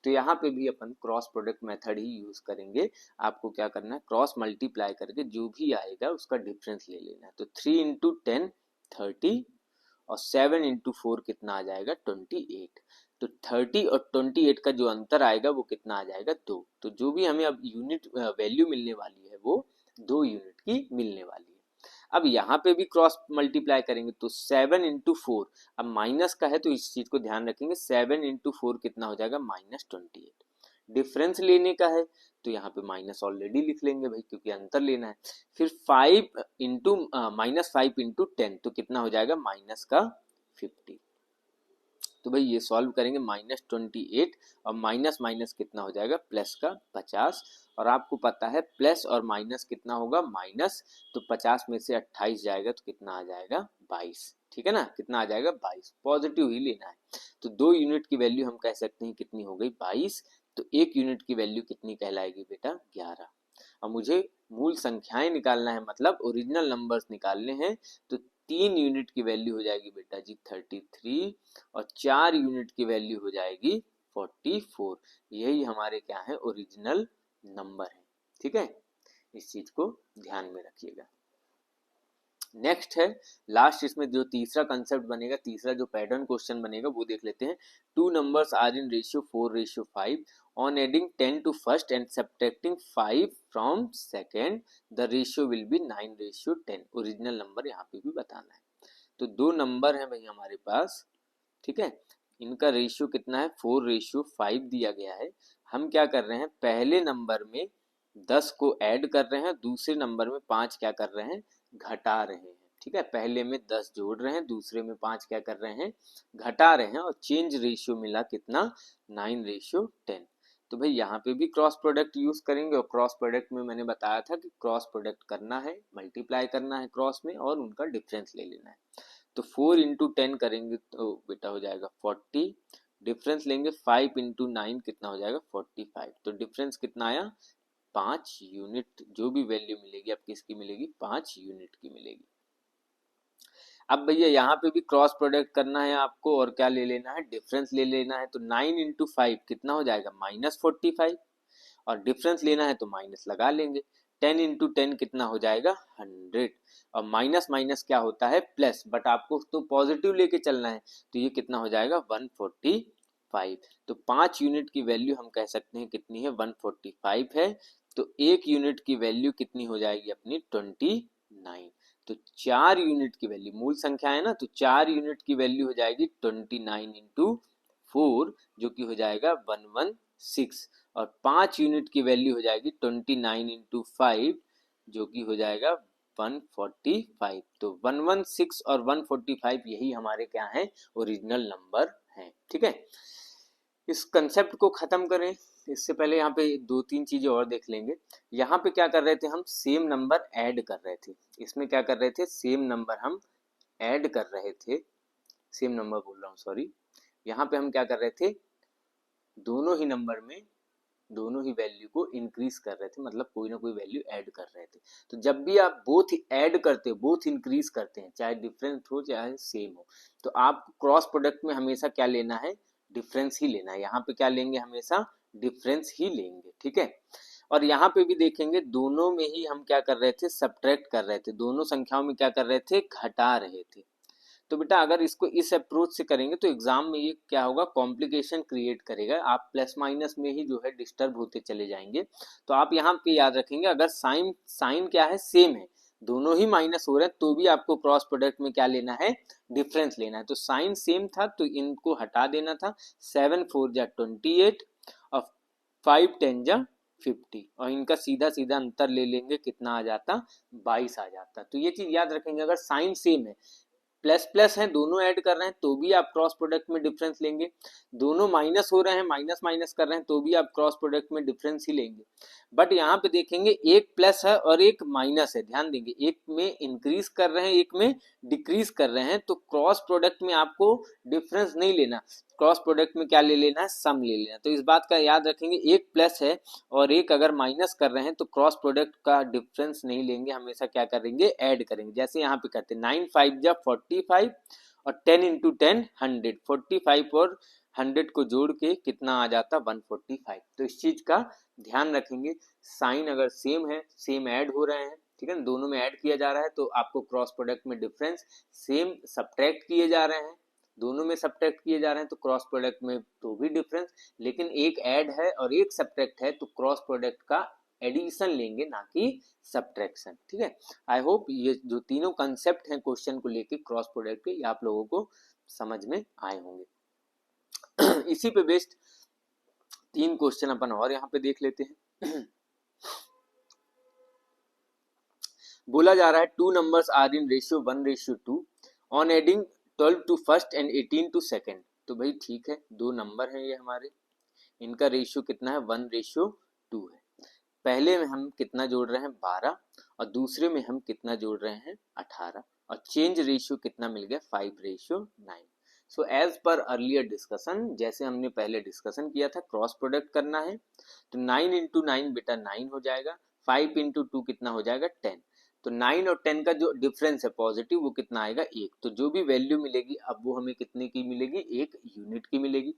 तो यहाँ पे भी अपन क्रॉस प्रोडक्ट मेथड ही यूज करेंगे। आपको क्या करना है, क्रॉस मल्टीप्लाई करके जो भी आएगा उसका डिफरेंस ले लेना है। तो 3 इंटू 10 30, और 7 इंटू 4 कितना आ जाएगा, 28। तो 30 और 28 का जो अंतर आएगा वो कितना आ जाएगा, 2। तो जो भी हमें अब यूनिट वैल्यू मिलने वाली है वो 2 यूनिट की मिलने वाली है। अब यहाँ पे भी क्रॉस मल्टीप्लाई करेंगे, तो 7 इंटू 4, अब माइनस का है तो इस चीज को ध्यान रखेंगे, 7 इंटू 4 कितना हो जाएगा, -28। डिफरेंस लेने का है तो यहाँ पे माइनस ऑलरेडी लिख लेंगे भाई, क्योंकि अंतर लेना है। फिर 5 इंटू -5 इंटू 10, तो कितना हो जाएगा, माइनस का 50। तो भाई ये सॉल्व करेंगे, -28 और माइनस माइनस कितना हो जाएगा, प्लस का 50। और आपको पता है प्लस और माइनस कितना होगा, माइनस, तो 50 में से 28 जाएगा तो कितना आ जाएगा, 22। ठीक है ना, कितना आ जाएगा, 22। पॉजिटिव ही लेना है। तो 2 यूनिट की वैल्यू हम कह सकते हैं कितनी हो गई, 22। तो 1 यूनिट की वैल्यू कितनी कहलाएगी बेटा, 11। अब मुझे मूल संख्याएं निकालना है, मतलब ओरिजिनल नंबर्स निकालने हैं। तो 3 यूनिट की वैल्यू हो जाएगी बेटा जी 33, और 4 यूनिट की वैल्यू हो जाएगी 44। यही हमारे क्या है, ओरिजिनल नंबर है। ठीक है, इस चीज को ध्यान में रखिएगा। नेक्स्ट है लास्ट, इसमें जो तीसरा कंसेप्ट बनेगा, तीसरा जो पैटर्न क्वेश्चन बनेगा वो देख लेते हैं। 2 numbers are in ratio 4:5 on adding 10 to first and subtracting 5 from second the ratio will be 9:10। Original number यहाँ पे भी बताना है। तो 2 नंबर है भाई हमारे पास, ठीक है, इनका रेशियो कितना है, 4:5 दिया गया है। हम क्या कर रहे हैं, पहले नंबर में 10 को ऐड कर रहे हैं, दूसरे नंबर में 5 क्या कर रहे हैं, घटा रहे हैं। ठीक है, पहले में 10 जोड़ रहे हैं, दूसरे में 5 क्या कर रहे हैं, घटा रहे हैं, और चेंज रेशियो मिला कितना, 9:10। तो भाई यहाँ पे भी क्रॉस प्रोडक्ट यूज करेंगे, और क्रॉस प्रोडक्ट में मैंने बताया था कि क्रॉस प्रोडक्ट करना है, मल्टीप्लाई करना है क्रॉस में, और उनका डिफरेंस ले लेना है। तो 4 इंटू 10 करेंगे तो बेटा हो जाएगा 40, डिफरेंस लेंगे 5 इंटू 9 कितना हो जाएगा, 45। तो डिफरेंस कितना आया, 5 यूनिट। जो भी वैल्यू मिलेगी अब किसकी मिलेगी, 5 यूनिट की मिलेगी। अब भैया यहाँ पे भी क्रॉस प्रोडक्ट करना है आपको, और क्या ले लेना है, डिफरेंस ले लेना है। तो 9 इंटू 5 कितना हो जाएगा, -45, और डिफरेंस लेना है तो माइनस लगा लेंगे। 10 इंटू 10 कितना हो जाएगा, 100, और माइनस माइनस क्या होता है, प्लस, बट आपको तो पॉजिटिव लेके चलना है, तो ये कितना हो जाएगा, 145। तो 5 यूनिट की वैल्यू हम कह सकते हैं कितनी है, 145 है। तो 1 यूनिट की वैल्यू कितनी हो जाएगी अपनी, 29। तो 4 यूनिट की वैल्यू, मूल संख्या है ना, तो 4 यूनिट की वैल्यू हो जाएगी 29 इंटू 4, जो कि हो जाएगा 116। और 5 यूनिट की वैल्यू हो जाएगी 29 इंटू 5, जो कि हो जाएगा 145। तो 116 और 145 यही हमारे क्या है, ओरिजिनल नंबर हैं। ठीक है, इस कंसेप्ट को खत्म करें इससे पहले यहाँ पे 2-3 चीजें और देख लेंगे। यहाँ पे क्या कर रहे थे, हम सेम नंबर ऐड कर रहे थे। इसमें क्या कर रहे थे, सेम नंबर हम ऐड कर रहे थे, सेम नंबर बोल रहा हूँ, सॉरी। यहाँ पे हम क्या कर रहे थे, दोनों ही नंबर में दोनों ही वैल्यू को इंक्रीज कर रहे थे, मतलब कोई ना कोई वैल्यू ऐड कर रहे थे। तो जब भी आप बोथ ऐड करते हो, बोथ इंक्रीज करते हैं, चाहे डिफरेंट हो चाहे सेम हो, तो आप क्रॉस प्रोडक्ट में हमेशा क्या लेना है, डिफरेंस ही लेना है। यहाँ पे क्या लेंगे, हमेशा डिफरेंस ही लेंगे। ठीक है, और यहाँ पे भी देखेंगे दोनों में ही हम क्या कर रहे थे, सब्ट्रैक्ट कर रहे थे, दोनों संख्याओं में क्या कर रहे थे, घटा रहे थे। तो बेटा अगर इसको इस अप्रोच से करेंगे तो एग्जाम में ये क्या होगा, कॉम्प्लिकेशन क्रिएट करेगा, आप प्लस माइनस में ही जो है डिस्टर्ब होते चले जाएंगे। तो आप यहाँ पे याद रखेंगे अगर साइन साइन क्या है, सेम है, दोनों ही माइनस हो रहे हैं, तो भी आपको क्रॉस प्रोडक्ट में क्या लेना है, डिफरेंस लेना है। तो साइन सेम था तो इनको हटा देना था, 7 4 जा 28 और 5 10 जा 50, और इनका सीधा सीधा अंतर ले लेंगे, कितना आ जाता, 22 आ जाता। तो ये चीज याद रखेंगे, अगर साइन सेम है, प्लस प्लस है, दोनों ऐड कर रहे हैं तो भी आप क्रॉस प्रोडक्ट में डिफरेंस लेंगे, दोनों माइनस हो रहे हैं, माइनस माइनस कर रहे हैं तो भी आप क्रॉस प्रोडक्ट में डिफरेंस ही लेंगे। बट यहाँ पे देखेंगे एक प्लस है और एक माइनस है, ध्यान देंगे, एक में इंक्रीज कर रहे हैं, एक में डिक्रीज कर रहे हैं, तो क्रॉस प्रोडक्ट में आपको डिफरेंस नहीं लेना, क्रॉस प्रोडक्ट में क्या ले लेना है, सम ले लेना। तो इस बात का याद रखेंगे, एक प्लस है और एक अगर माइनस कर रहे हैं तो क्रॉस प्रोडक्ट का डिफरेंस नहीं लेंगे, हमेशा क्या करेंगे, ऐड करेंगे। जैसे यहाँ पे करते 9 5 जा 45 और 10 इंटू 10 100, 45 और 100 को जोड़ के कितना आ जाता, 145। तो इस चीज का ध्यान रखेंगे, साइन अगर सेम है, सेम ऐड हो रहे हैं, ठीक है ना, दोनों में ऐड किया जा रहा है, तो आपको क्रॉस प्रोडक्ट में डिफरेंस सेम सब्ट्रैक्ट किए जा रहे हैं, दोनों में सब्ट्रैक्ट किए जा रहे हैं तो क्रॉस प्रोडक्ट में तो भी डिफरेंस, लेकिन एक ऐड है और एक सब्ट्रैक्ट है तो क्रॉस प्रोडक्ट का एडिशन लेंगे, ना कि सब्ट्रैक्शन। ठीक है, आई होप ये जो तीनों कंसेप्ट हैं क्वेश्चन को लेके क्रॉस प्रोडक्ट के, ये आप लोगों को समझ में आए होंगे। इसी पे बेस्ड 3 क्वेश्चन अपन और यहाँ पे देख लेते हैं। बोला जा रहा है 2 numbers are in ratio 1:2 on adding 12 to first and 18 to second। तो भाई ठीक है, 2 नंबर हैं ये हमारे, इनका रेशियो कितना है, 1:2 है। पहले में हम कितना जोड़ रहे हैं, 12, और दूसरे में हम कितना जोड़ रहे हैं, 18, और चेंज रेशियो कितना मिल गया, 5:9। So as per earlier discussion, जैसे हमने पहले डिस्कशन किया था, क्रॉस प्रोडक्ट करना है तो 9 इंटू 9 बेटा 9 हो जाएगा, 5 इंटू 2 कितना हो जाएगा, 10। तो 9 और 10 का जो डिफरेंस है पॉजिटिव, वो कितना आएगा, 1। तो जो भी वैल्यू मिलेगी अब वो हमें कितने की मिलेगी, 1 यूनिट की मिलेगी।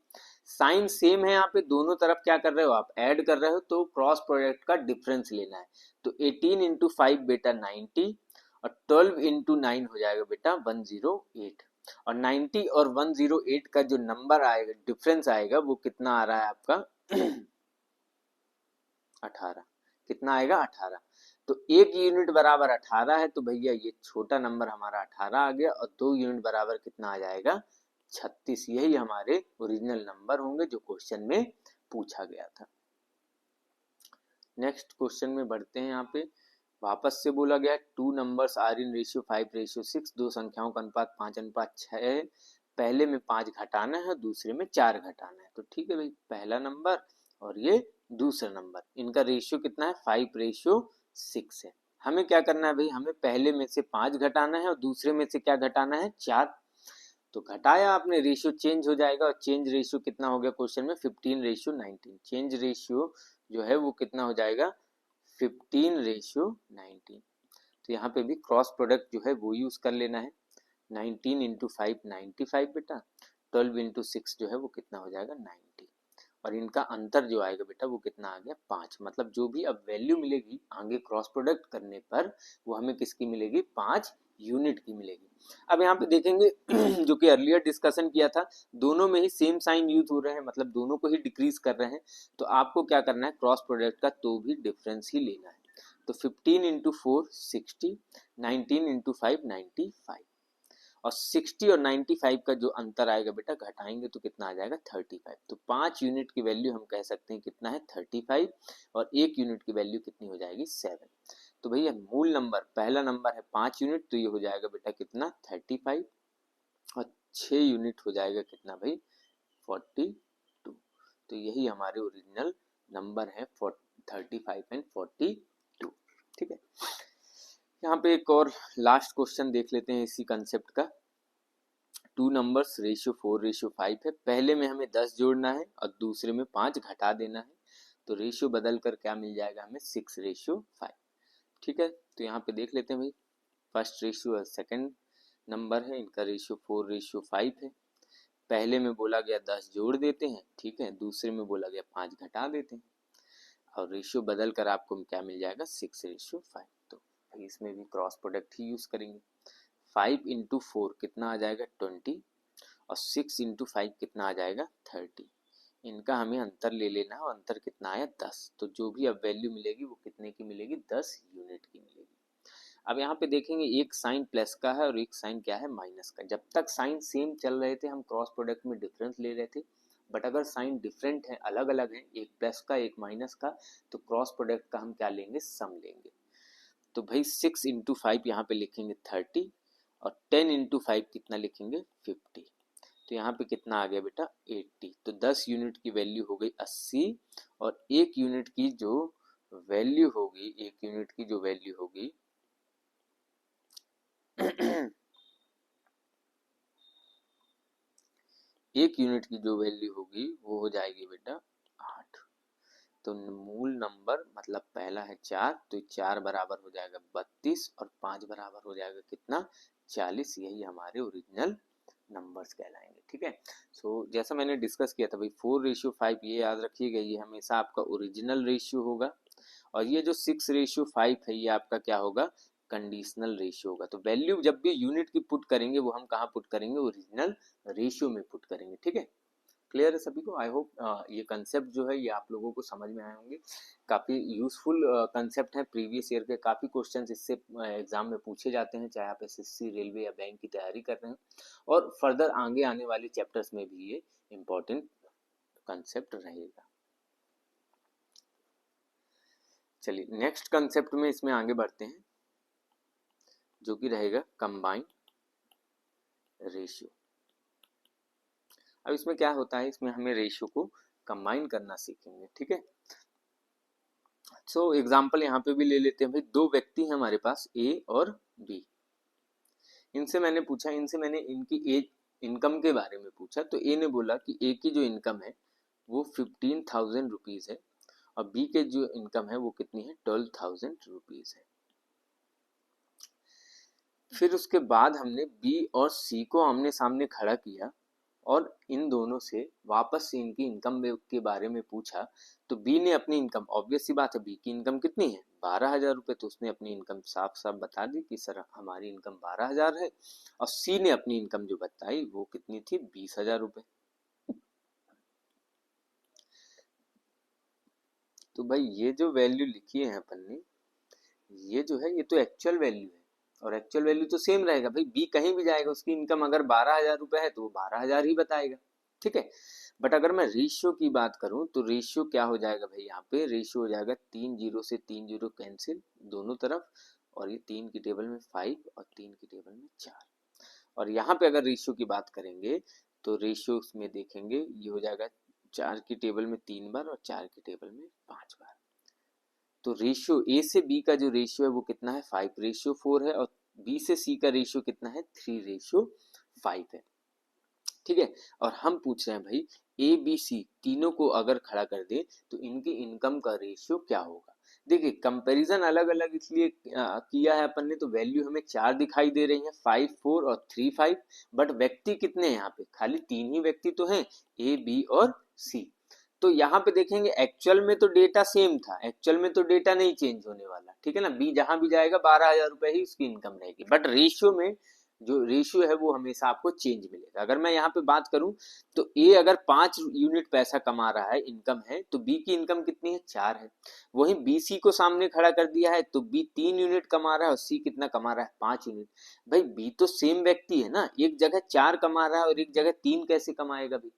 साइन सेम है, यहाँ पे दोनों तरफ क्या कर रहे हो, आप ऐड कर रहे हो, तो क्रॉस प्रोडक्ट का डिफरेंस लेना है। तो 18 इंटू 5 बेटा 90, और 12 इंटू 9 हो जाएगा बेटा 108, और 90 और 108 का जो नंबर आएगा, डिफरेंस आएगा, वो कितना आ रहा है आपका 18। कितना आएगा, 18। तो 1 यूनिट बराबर 18 है, तो भैया ये छोटा नंबर हमारा 18 आ गया, और 2 यूनिट बराबर कितना आ जाएगा, 36। यही हमारे ओरिजिनल नंबर होंगे जो क्वेश्चन में पूछा गया था। नेक्स्ट क्वेश्चन में बढ़ते हैं। यहाँ पे वापस से बोला गया 2 numbers आर इन रेशियो 5:6, दो संख्याओं का अनुपात 5:6 है, पहले में 5 घटाना है, दूसरे में 4 घटाना है। तो ठीक है भाई, पहला नंबर और ये दूसरा नंबर, इनका रेशियो कितना है, 5:6 है। हमें क्या करना है भाई, हमें पहले में से 5 घटाना है और दूसरे में से क्या घटाना है, 4। तो घटाया आपने, रेशियो चेंज हो जाएगा, और चेंज रेशियो कितना हो गया क्वेश्चन में, 15:19। चेंज रेशियो जो है वो कितना हो जाएगा, 15:19। तो यहाँ पे भी क्रॉस प्रोडक्ट जो है वो यूज कर लेना है। 19 इंटू 5 95 बेटा, 12 इंटू 6 जो है वो कितना हो जाएगा, 90, और इनका अंतर जो आएगा बेटा वो कितना आ गया, 5। मतलब जो भी अब वैल्यू मिलेगी आगे क्रॉस प्रोडक्ट करने पर, वो हमें किसकी मिलेगी, 5 यूनिट की मिलेगी। अब यहाँ पे देखेंगे जो कि अर्लियर डिस्कशन किया था, दोनों में ही सेम साइन यूज हो रहे हैं, मतलब दोनों को ही डिक्रीज कर रहे हैं, तो आपको क्या करना है, क्रॉस प्रोडक्ट का तो भी डिफरेंस ही लेना है। तो 15 इंटू 4 60, 19 इंटू 5 95, और 60 और 95 का जो अंतर आएगा बेटा, घटाएंगे तो कितना आ जाएगा, 35। तो 5 यूनिट की वैल्यू हम कह सकते हैं कितना है, 35, और 1 यूनिट की वैल्यू कितनी हो जाएगी, 7। तो भैया मूल नंबर, पहला नंबर है 5 यूनिट, तो ये हो जाएगा बेटा कितना, 35, और 6 यूनिट हो जाएगा कितना भाई, 42। तो यही हमारे ओरिजिनल नंबर है 35 एंड 42। ठीक है, यहाँ पे एक और लास्ट क्वेश्चन देख लेते हैं इसी कंसेप्ट का। 2 numbers रेशियो 4:5 है, पहले में हमें 10 जोड़ना है और दूसरे में 5 घटा देना है, तो रेशियो बदल कर क्या मिल जाएगा हमें, 6:5। ठीक है, तो यहाँ पे देख लेते हैं भाई, फर्स्ट रेशियो और सेकंड नंबर है, इनका रेशियो 4:5 है। पहले में बोला गया 10 जोड़ देते हैं, ठीक है, दूसरे में बोला गया 5 घटा देते हैं, और रेशियो बदल कर आपको क्या मिल जाएगा, 6:5। तो इसमें भी क्रॉस प्रोडक्ट ही यूज करेंगे। 5 इंटू 4 कितना आ जाएगा 20 और 6 इंटू 5 कितना आ जाएगा 30। इनका हमें अंतर ले लेना है और अंतर कितना आया 10। तो जो भी अब वैल्यू मिलेगी वो कितने की मिलेगी 10 यूनिट की मिलेगी। अब यहाँ पे देखेंगे एक साइन प्लस का है और एक साइन क्या है माइनस का। जब तक साइन सेम चल रहे थे हम क्रॉस प्रोडक्ट में डिफरेंस ले रहे थे, बट अगर साइन डिफरेंट है, अलग अलग है, एक प्लस का एक माइनस का, तो क्रॉस प्रोडक्ट का हम क्या लेंगे सम लेंगे। तो भाई 6 इंटू 5 यहाँ पे लिखेंगे 30 और 10 इंटू 5 कितना लिखेंगे 50। तो यहाँ पे कितना आ गया बेटा 80। तो 10 यूनिट की वैल्यू हो गई 80 और एक यूनिट की जो वैल्यू होगी, एक यूनिट की जो वैल्यू होगी एक यूनिट की जो वैल्यू होगी वो हो जाएगी बेटा 8। तो मूल नंबर मतलब पहला है 4, तो 4 बराबर हो जाएगा 32 और 5 बराबर हो जाएगा कितना 40। यही हमारे ओरिजिनल नंबर्स कहलाएंगे। ठीक है, सो जैसा मैंने डिस्कस किया था भाई 4:5 ये याद रखिएगा, ये हमेशा आपका ओरिजिनल रेशियो होगा और ये जो 6:5 है ये आपका क्या होगा कंडीशनल रेशियो होगा। तो वैल्यू जब भी यूनिट की पुट करेंगे वो हम कहाँ पुट करेंगे ओरिजिनल रेशियो में पुट करेंगे। ठीक है, क्लियर है सभी को? आई होप ये कंसेप्ट जो है ये आप लोगों को समझ में आए होंगे। काफ़ी यूजफुल कंसेप्ट है, प्रीवियस ईयर के काफ़ी क्वेश्चंस इससे एग्जाम में पूछे जाते हैं, चाहे आप एसएससी रेलवे या बैंक की तैयारी कर रहे हैं, और फर्दर आगे आने वाले चैप्टर्स में भी ये इम्पोर्टेंट कंसेप्ट रहेगा। चलिए नेक्स्ट कंसेप्ट में इसमें आगे बढ़ते हैं, जो कि रहेगा कंबाइंड रेशियो। अब इसमें क्या होता है, इसमें हमें रेशियो को कंबाइन करना सीखेंगे। ठीक है, सो एग्जाम्पल यहाँ पे भी ले लेते हैं भाई। दो व्यक्ति हैं हमारे पास ए और बी। इनसे मैंने पूछा, इनसे मैंने इनकी एज इनकम के बारे में पूछा। तो ए ने बोला कि ए की जो इनकम है वो 15,000 रुपीज है और बी के जो इनकम है वो कितनी है 12,000 रुपीज है। फिर उसके बाद हमने बी और सी को आमने सामने खड़ा किया और इन दोनों से वापस से इनकी इनकम के बारे में पूछा। तो बी ने अपनी इनकम, ऑब्वियस सी बात है बी की इनकम कितनी है 12,000 रुपये, तो उसने अपनी इनकम साफ साफ बता दी कि सर हमारी इनकम 12,000 है। और सी ने अपनी इनकम जो बताई वो कितनी थी 20,000 रुपये। तो भाई ये जो वैल्यू लिखी है अपन ने, ये जो है ये तो एक्चुअल वैल्यू है और एक्चुअल वैल्यू तो सेम रहेगा भाई। बी कहीं भी जाएगा उसकी इनकम अगर 12,000 रुपये है तो वो 12,000 ही बताएगा। ठीक है, बट अगर मैं रेशियो की बात करूं तो रेशियो क्या हो जाएगा भाई, यहाँ पे रेशियो हो जाएगा 3 जीरो से 3 जीरो कैंसिल दोनों तरफ, और ये 3 की टेबल में 5 और 3 की टेबल में 4। और यहाँ पे अगर रेशियो की बात करेंगे तो रेशियो में देखेंगे ये हो जाएगा 4 की टेबल में 3 बार और 4 की टेबल में 5 बार। तो रेशियो ए से बी का जो रेशियो है वो कितना है 5:4 है और बी से सी का रेशियो कितना है 3:5 है। ठीक है, और हम पूछ रहे हैं भाई ए बी सी तीनों को अगर खड़ा कर दे तो इनकी इनकम का रेशियो क्या होगा। देखिए कंपैरिजन अलग अलग इसलिए किया है अपन ने, तो वैल्यू हमें 4 दिखाई दे रही है 5 4 और 3 5, बट व्यक्ति कितने हैं यहाँ पे खाली 3 ही व्यक्ति तो हैं ए बी और सी। तो यहाँ पे देखेंगे एक्चुअल में तो डेटा सेम था, एक्चुअल में तो डेटा नहीं चेंज होने वाला। ठीक है ना, बी जहां भी जाएगा 12,000 रुपए ही उसकी इनकम रहेगी, बट रेशियो में जो रेशियो है वो हमेशा आपको चेंज मिलेगा। अगर मैं यहाँ पे बात करूं तो ए अगर 5 यूनिट पैसा कमा रहा है इनकम है, तो बी की इनकम कितनी है 4 है। वहीं बी सी को सामने खड़ा कर दिया है तो बी 3 यूनिट कमा रहा है और सी कितना कमा रहा है 5 यूनिट। भाई बी तो सेम व्यक्ति है ना, एक जगह 4 कमा रहा है और एक जगह 3 कैसे कमाएगा भी।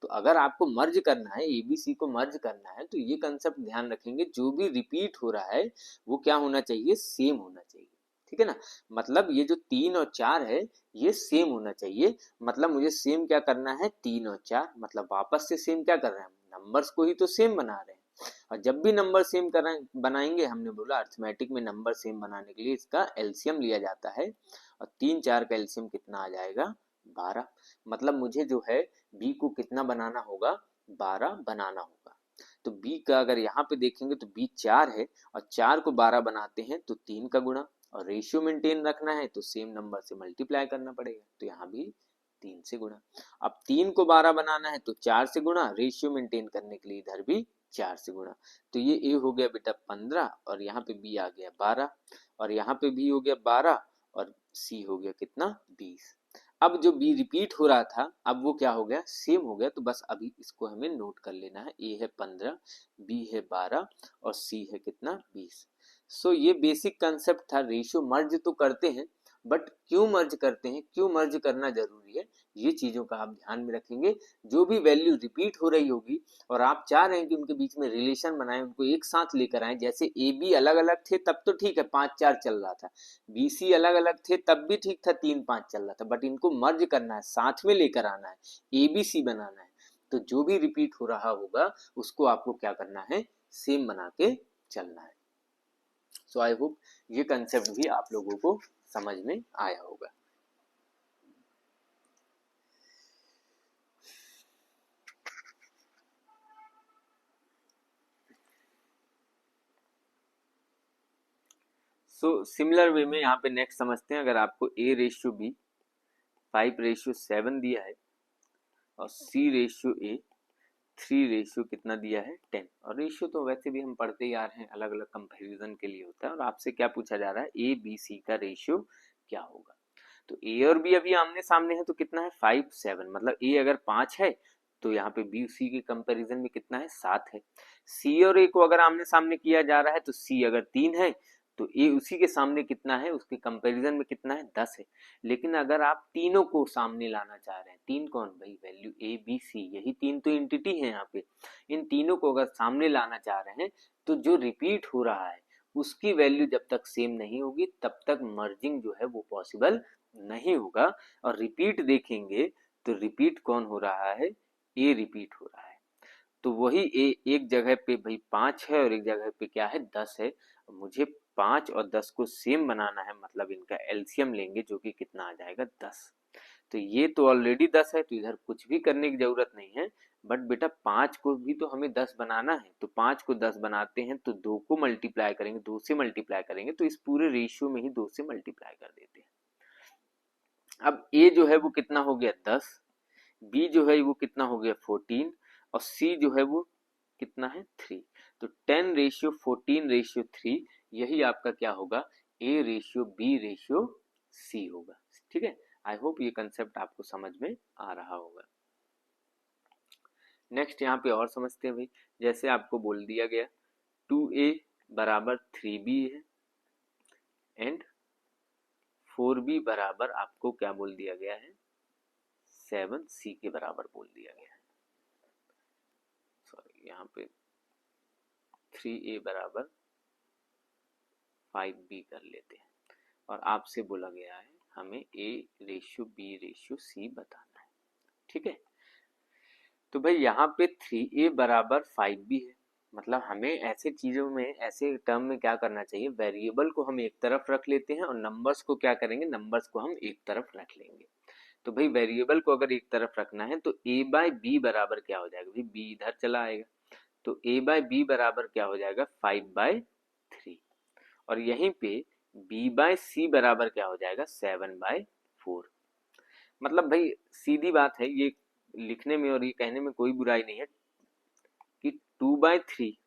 तो अगर आपको मर्ज करना है एबीसी को मर्ज करना है तो ये कंसेप्ट ध्यान रखेंगे, जो भी रिपीट हो रहा है वो क्या होना चाहिए सेम होना चाहिए। ठीक है ना, मतलब ये जो 3 और 4 है ये सेम होना चाहिए। मतलब मुझे सेम क्या करना है 3 और 4, मतलब वापस से सेम क्या कर रहे हैं नंबर्स को ही तो सेम बना रहे हैं। और जब भी नंबर सेम बनाएंगे, हमने बोला अर्थमेटिक में नंबर सेम बनाने के लिए इसका एलसीएम लिया जाता है और 3 4 का एलसीएम कितना आ जाएगा 12। मतलब मुझे जो है बी को कितना बनाना होगा 12 बनाना होगा। तो बी का अगर यहाँ पे देखेंगे तो बी 4 है और 4 को 12 बनाते हैं तो 3 का गुणा, और रेशियो मेंटेन रखना है तो सेम नंबर से मल्टीप्लाई करना पड़ेगा, तो यहाँ भी 3 से गुणा। अब 3 को 12 बनाना है तो 4 से गुणा, रेशियो मेंटेन करने के लिए इधर भी 4 से गुणा। तो ये ए हो गया बेटा 15 और यहाँ पे बी आ गया 12 और यहाँ पे भी हो गया 12 और C हो गया कितना 20। अब जो B रिपीट हो रहा था अब वो क्या हो गया सेम हो गया, तो बस अभी इसको हमें नोट कर लेना है। A है 15, B है 12 और C है कितना 20। सो ये बेसिक कंसेप्ट था। रेशियो मर्ज तो करते हैं बट क्यों मर्ज करते हैं, क्यों मर्ज करना जरूरी है, ये चीजों का आप ध्यान में रखेंगे। जो भी वैल्यू रिपीट हो रही होगी और आप चाह रहे हैं कि उनके बीच में रिलेशन बनाएं, उनको एक साथ लेकर आए, जैसे ए बी अलग अलग थे तब तो ठीक है 5-4 चल रहा था, बी सी अलग अलग थे तब भी ठीक था 3-5 चल रहा था, बट इनको मर्ज करना है, साथ में लेकर आना है, ए बी सी बनाना है। तो जो भी रिपीट हो रहा होगा उसको आपको क्या करना है, सेम बना के चलना है। सो आई होप ये कंसेप्ट भी आप लोगों को समझ में आया होगा। सो सिमिलर वे में यहाँ पे नेक्स्ट समझते हैं। अगर आपको A रेशियो B 5:7 दिया है और C रेशियो A 3 कितना दिया है 10, और रेशियो तो वैसे भी हम पढ़ते ही आ रहे हैं, अलग अलग कंपैरिजन के लिए होता है। और आपसे क्या पूछा जा रहा है, A B C का रेशियो क्या होगा। तो A और B अभी आमने सामने है तो कितना है 5-7, मतलब A अगर 5 है तो यहाँ पे B C के कंपैरिजन में कितना है 7 है। C और A को अगर आमने सामने किया जा रहा है तो C अगर 3 है तो A उसी के सामने कितना है, उसके कंपैरिजन में कितना है 10 है। लेकिन अगर आप तीनों को सामने लाना चाह रहे हैं, तीन कौन भाई, वैल्यू A B C, यही तीन तो एंटिटी है यहाँ पे, इन तीनों को अगर सामने लाना चाह रहे हैं तो जो रिपीट हो रहा है उसकी वैल्यू जब तक सेम नहीं होगी तब तक मर्जिंग जो है वो पॉसिबल नहीं होगा। और रिपीट देखेंगे तो रिपीट कौन हो रहा है, ए रिपीट हो रहा है। तो वही ए एक जगह पे भाई 5 है और एक जगह पे क्या है 10 है, मुझे 5 और 10 को सेम बनाना है, मतलब इनका एलसीएम लेंगे जो कि कितना आ जाएगा 10। तो ये तो ऑलरेडी 10 है तो इधर कुछ भी करने की जरूरत नहीं है, बट बेटा 5 को भी तो हमें 10 बनाना है, तो 5 को 10 बनाते हैं तो 2 को मल्टीप्लाई करेंगे, 2 से मल्टीप्लाई करेंगे तो इस पूरे रेशियो में ही 2 से मल्टीप्लाई कर देते हैं। अब ए जो है वो कितना हो गया 10, बी जो है वो कितना हो गया 14 और सी जो है वो कितना है 3। तो 10:14:3 यही आपका क्या होगा, A ratio B ratio C होगा। ठीक है, आई होप ये कंसेप्ट आपको समझ में आ रहा होगा। नेक्स्ट यहाँ पे और समझते हैं भाई, जैसे आपको बोल दिया गया 2a बराबर 3b है एंड 4b बराबर आपको क्या बोल दिया गया है 7c के बराबर बोल दिया गया है। सॉरी, यहाँ पे 3a बराबर 5b कर लेते हैं और आपसे बोला गया है हमें a ratio b ratio c बताना है। ठीक है, तो भाई यहाँ पे 3a बराबर 5b है, मतलब हमें ऐसे चीजों में, ऐसे टर्म में क्या करना चाहिए, वेरिएबल को हम एक तरफ रख लेते हैं और नंबर्स को क्या करेंगे, नंबर्स को हम एक तरफ रख लेंगे। तो भाई वेरिएबल को अगर एक तरफ रखना है तो a बाय बी बराबर क्या हो जाएगा, भाई b इधर चला आएगा तो a बाय बी बराबर क्या हो जाएगा 5/3, और यहीं पे b बाय सी बराबर क्या हो जाएगा 7/4। मतलब भाई सीधी बात है, ये लिखने में और ये कहने में कोई बुराई नहीं है कि 2/3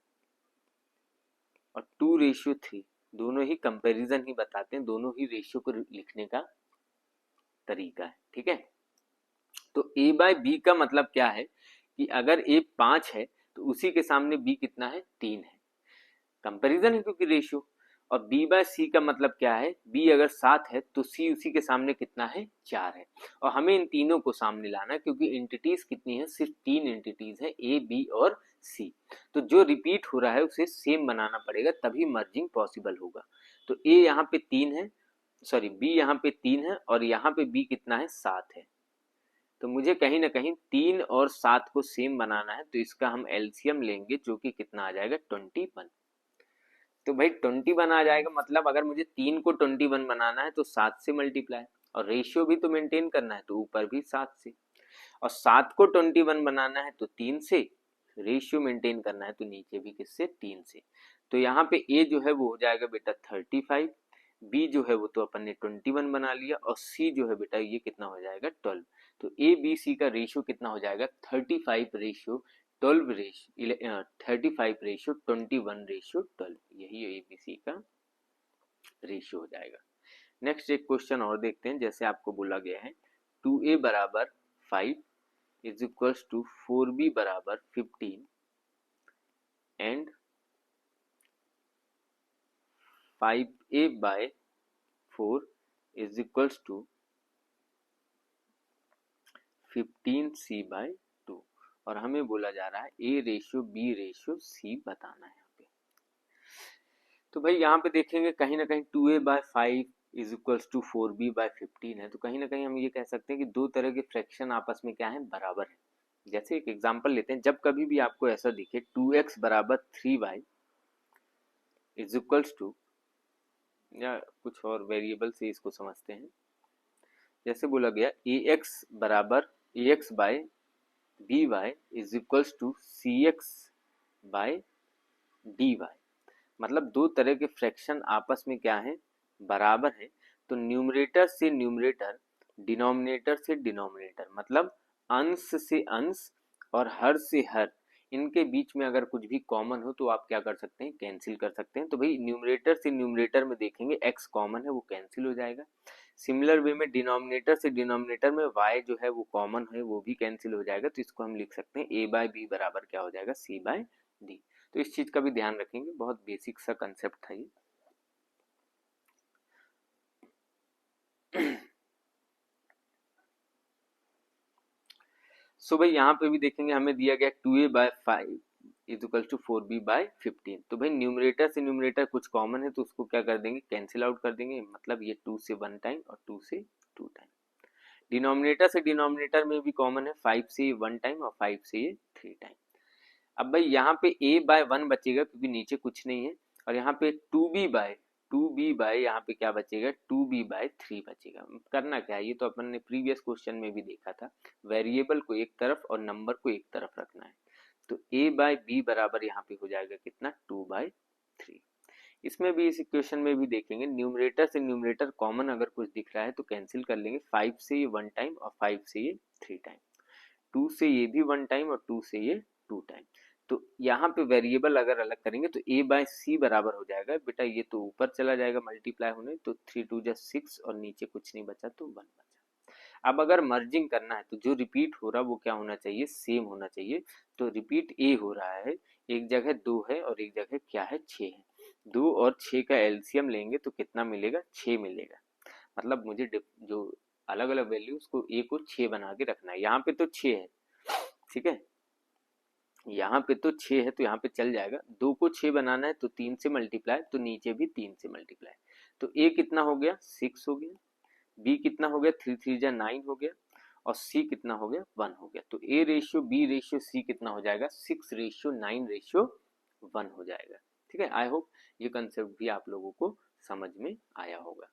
और 2:3 दोनों ही कंपैरिजन ही बताते हैं, दोनों ही रेशियो को लिखने का तरीका है। ठीक है, तो a बाय बी का मतलब क्या है कि अगर a 5 है तो उसी के सामने b कितना है 3 है, कंपैरिजन है क्योंकि रेशियो। और b बाय सी का मतलब क्या है, b अगर 7 है तो c उसी के सामने कितना है 4 है, और हमें इन तीनों को सामने लाना है क्योंकि एंटिटीज कितनी है, सिर्फ 3 एंटिटीज है a b और c। तो जो रिपीट हो रहा है उसे सेम बनाना पड़ेगा तभी मर्जिंग पॉसिबल होगा। तो a यहाँ पे 3 है, सॉरी b यहाँ पे 3 है और यहाँ पे b कितना है 7 है, तो मुझे कहीं ना कहीं 3 और 7 को सेम बनाना है, तो इसका हम एलसीएम लेंगे जो कि कितना आ जाएगा 21। तो भाई 21 आ जाएगा, मतलब अगर मुझे 3 को 21 बनाना है तो 7 से मल्टीप्लाई, और रेशियो भी तो मेंटेन करना है तो ऊपर भी 7 से, और 7 को 21 बनाना है तो 3 से, रेशियो मेंटेन करना है तो नीचे भी किससे 3 से। तो यहाँ पे ए जो है वो हो जाएगा बेटा 35, बी जो है वो तो अपन ने 21 बना लिया, और सी जो है बेटा ये कितना हो जाएगा 12। तो ए बी सी का रेशियो कितना हो जाएगा 35:21:12, यही ए बी सी का रेशियो हो जाएगा। नेक्स्ट एक क्वेश्चन और देखते हैं, जैसे आपको बोला गया है 2a बराबर 5 इज इक्वल्स टू 4b बराबर 15 and 5a by 4 is equals to 15c by 2 और हमें बोला जा रहा है a ratio b ratio c बताना है यहाँ पे। तो भाई यहाँ पे देखेंगे कहीं ना कहीं 2a by 5 is equals to 4b by 15 है, तो कहीं ना कहीं हम ये कह सकते हैं कि दो तरह के फ्रैक्शन आपस में क्या है, बराबर है। जैसे एक एग्जांपल लेते हैं, जब कभी भी आपको ऐसा दिखे 2x बराबर 3y इज इक्वल्स टू, या कुछ और वेरिएबल से इसको समझते हैं, जैसे बोला गया ax बराबर ax by by is equals to cx by dy, मतलब दो तरह के फ्रैक्शन आपस में क्या है, बराबर है। तो न्यूमरेटर से न्यूमरेटर, डिनोमिनेटर से डिनोमिनेटर, मतलब अंश से अंश और हर से हर, इनके बीच में अगर कुछ भी कॉमन हो तो आप क्या कर सकते हैं, कैंसिल कर सकते हैं। तो भाई न्यूमरेटर से न्यूमरेटर में देखेंगे x कॉमन है, वो कैंसिल हो जाएगा। सिमिलर वे में डिनोमिनेटर से डिनोमिनेटर में y जो है वो कॉमन है, वो भी कैंसिल हो जाएगा। तो इसको हम लिख सकते हैं a बाय बी बराबर क्या हो जाएगा, c बाय डी। तो इस चीज का भी ध्यान रखेंगे, बहुत बेसिक सा कंसेप्ट था ये। सो भाई यहाँ पे भी देखेंगे हमें दिया गया 2a by 5 is equal to 4b by 15। तो भाई न्यूमरेटर से न्यूमरेटर कुछ कॉमन है तो उसको क्या कर देंगे, कैंसिल आउट कर देंगे, मतलब ये 2 से 1 टाइम और 2 से 2 टाइम। डिनोमिनेटर से डिनोमिनेटर में भी कॉमन है, 5 से 1 टाइम और 5 से 3 टाइम। अब भाई यहाँ पे a बाय 1 बचेगा क्योंकि नीचे कुछ नहीं है, और यहाँ पे 2b बाय यहाँ पे क्या बचेगा, 2b बाय 3 बचेगा। करना क्या है, ये तो अपन ने प्रीवियस क्वेश्चन में भी देखा था, वेरिएबल को एक तरफ और नंबर को एक तरफ रखना है। तो a बाय b बराबर यहाँ पे हो जाएगा कितना, 2 बाय 3। इसमें भी, इस इक्वेशन में भी देखेंगे न्यूमरेटर से न्यूमरेटर कॉमन अगर कुछ दिख रहा है तो कैंसिल कर लेंगे, 5 से ये 1 टाइम और 5 से ये 3 टाइम, 2 से ये भी 1 टाइम और 2 से ये 2 टाइम। तो यहाँ पे वेरिएबल अगर अलग करेंगे तो a बाय सी बराबर हो जाएगा, बेटा ये तो ऊपर चला जाएगा मल्टीप्लाई होने, तो 3 2 जा 6 और नीचे कुछ नहीं बचा तो 1 बचा। अब अगर मर्जिंग करना है तो जो रिपीट हो रहा है वो क्या होना चाहिए, सेम होना चाहिए। तो रिपीट a हो रहा है, एक जगह 2 है और एक जगह क्या है, 6 है। 2 और 6 का एलसीएम लेंगे तो कितना मिलेगा, 6 मिलेगा। मतलब मुझे जो अलग अलग वैल्यू उसको a को 6 बना के रखना है। यहाँ पे तो 6 है, ठीक है, यहाँ पे तो 6 है तो यहाँ पे चल जाएगा। 2 को 6 बनाना है तो 3 से मल्टीप्लाई, तो नीचे भी 3 से मल्टीप्लाई। तो a कितना हो गया, 6 हो गया, b कितना हो गया, 3 3 जा 9 हो गया, और c कितना हो गया, 1 हो गया। तो a ratio b ratio c कितना हो जाएगा, 6 रेशियो 9 रेशियो 1 हो जाएगा। ठीक है, आई होप ये कंसेप्ट भी आप लोगों को समझ में आया होगा।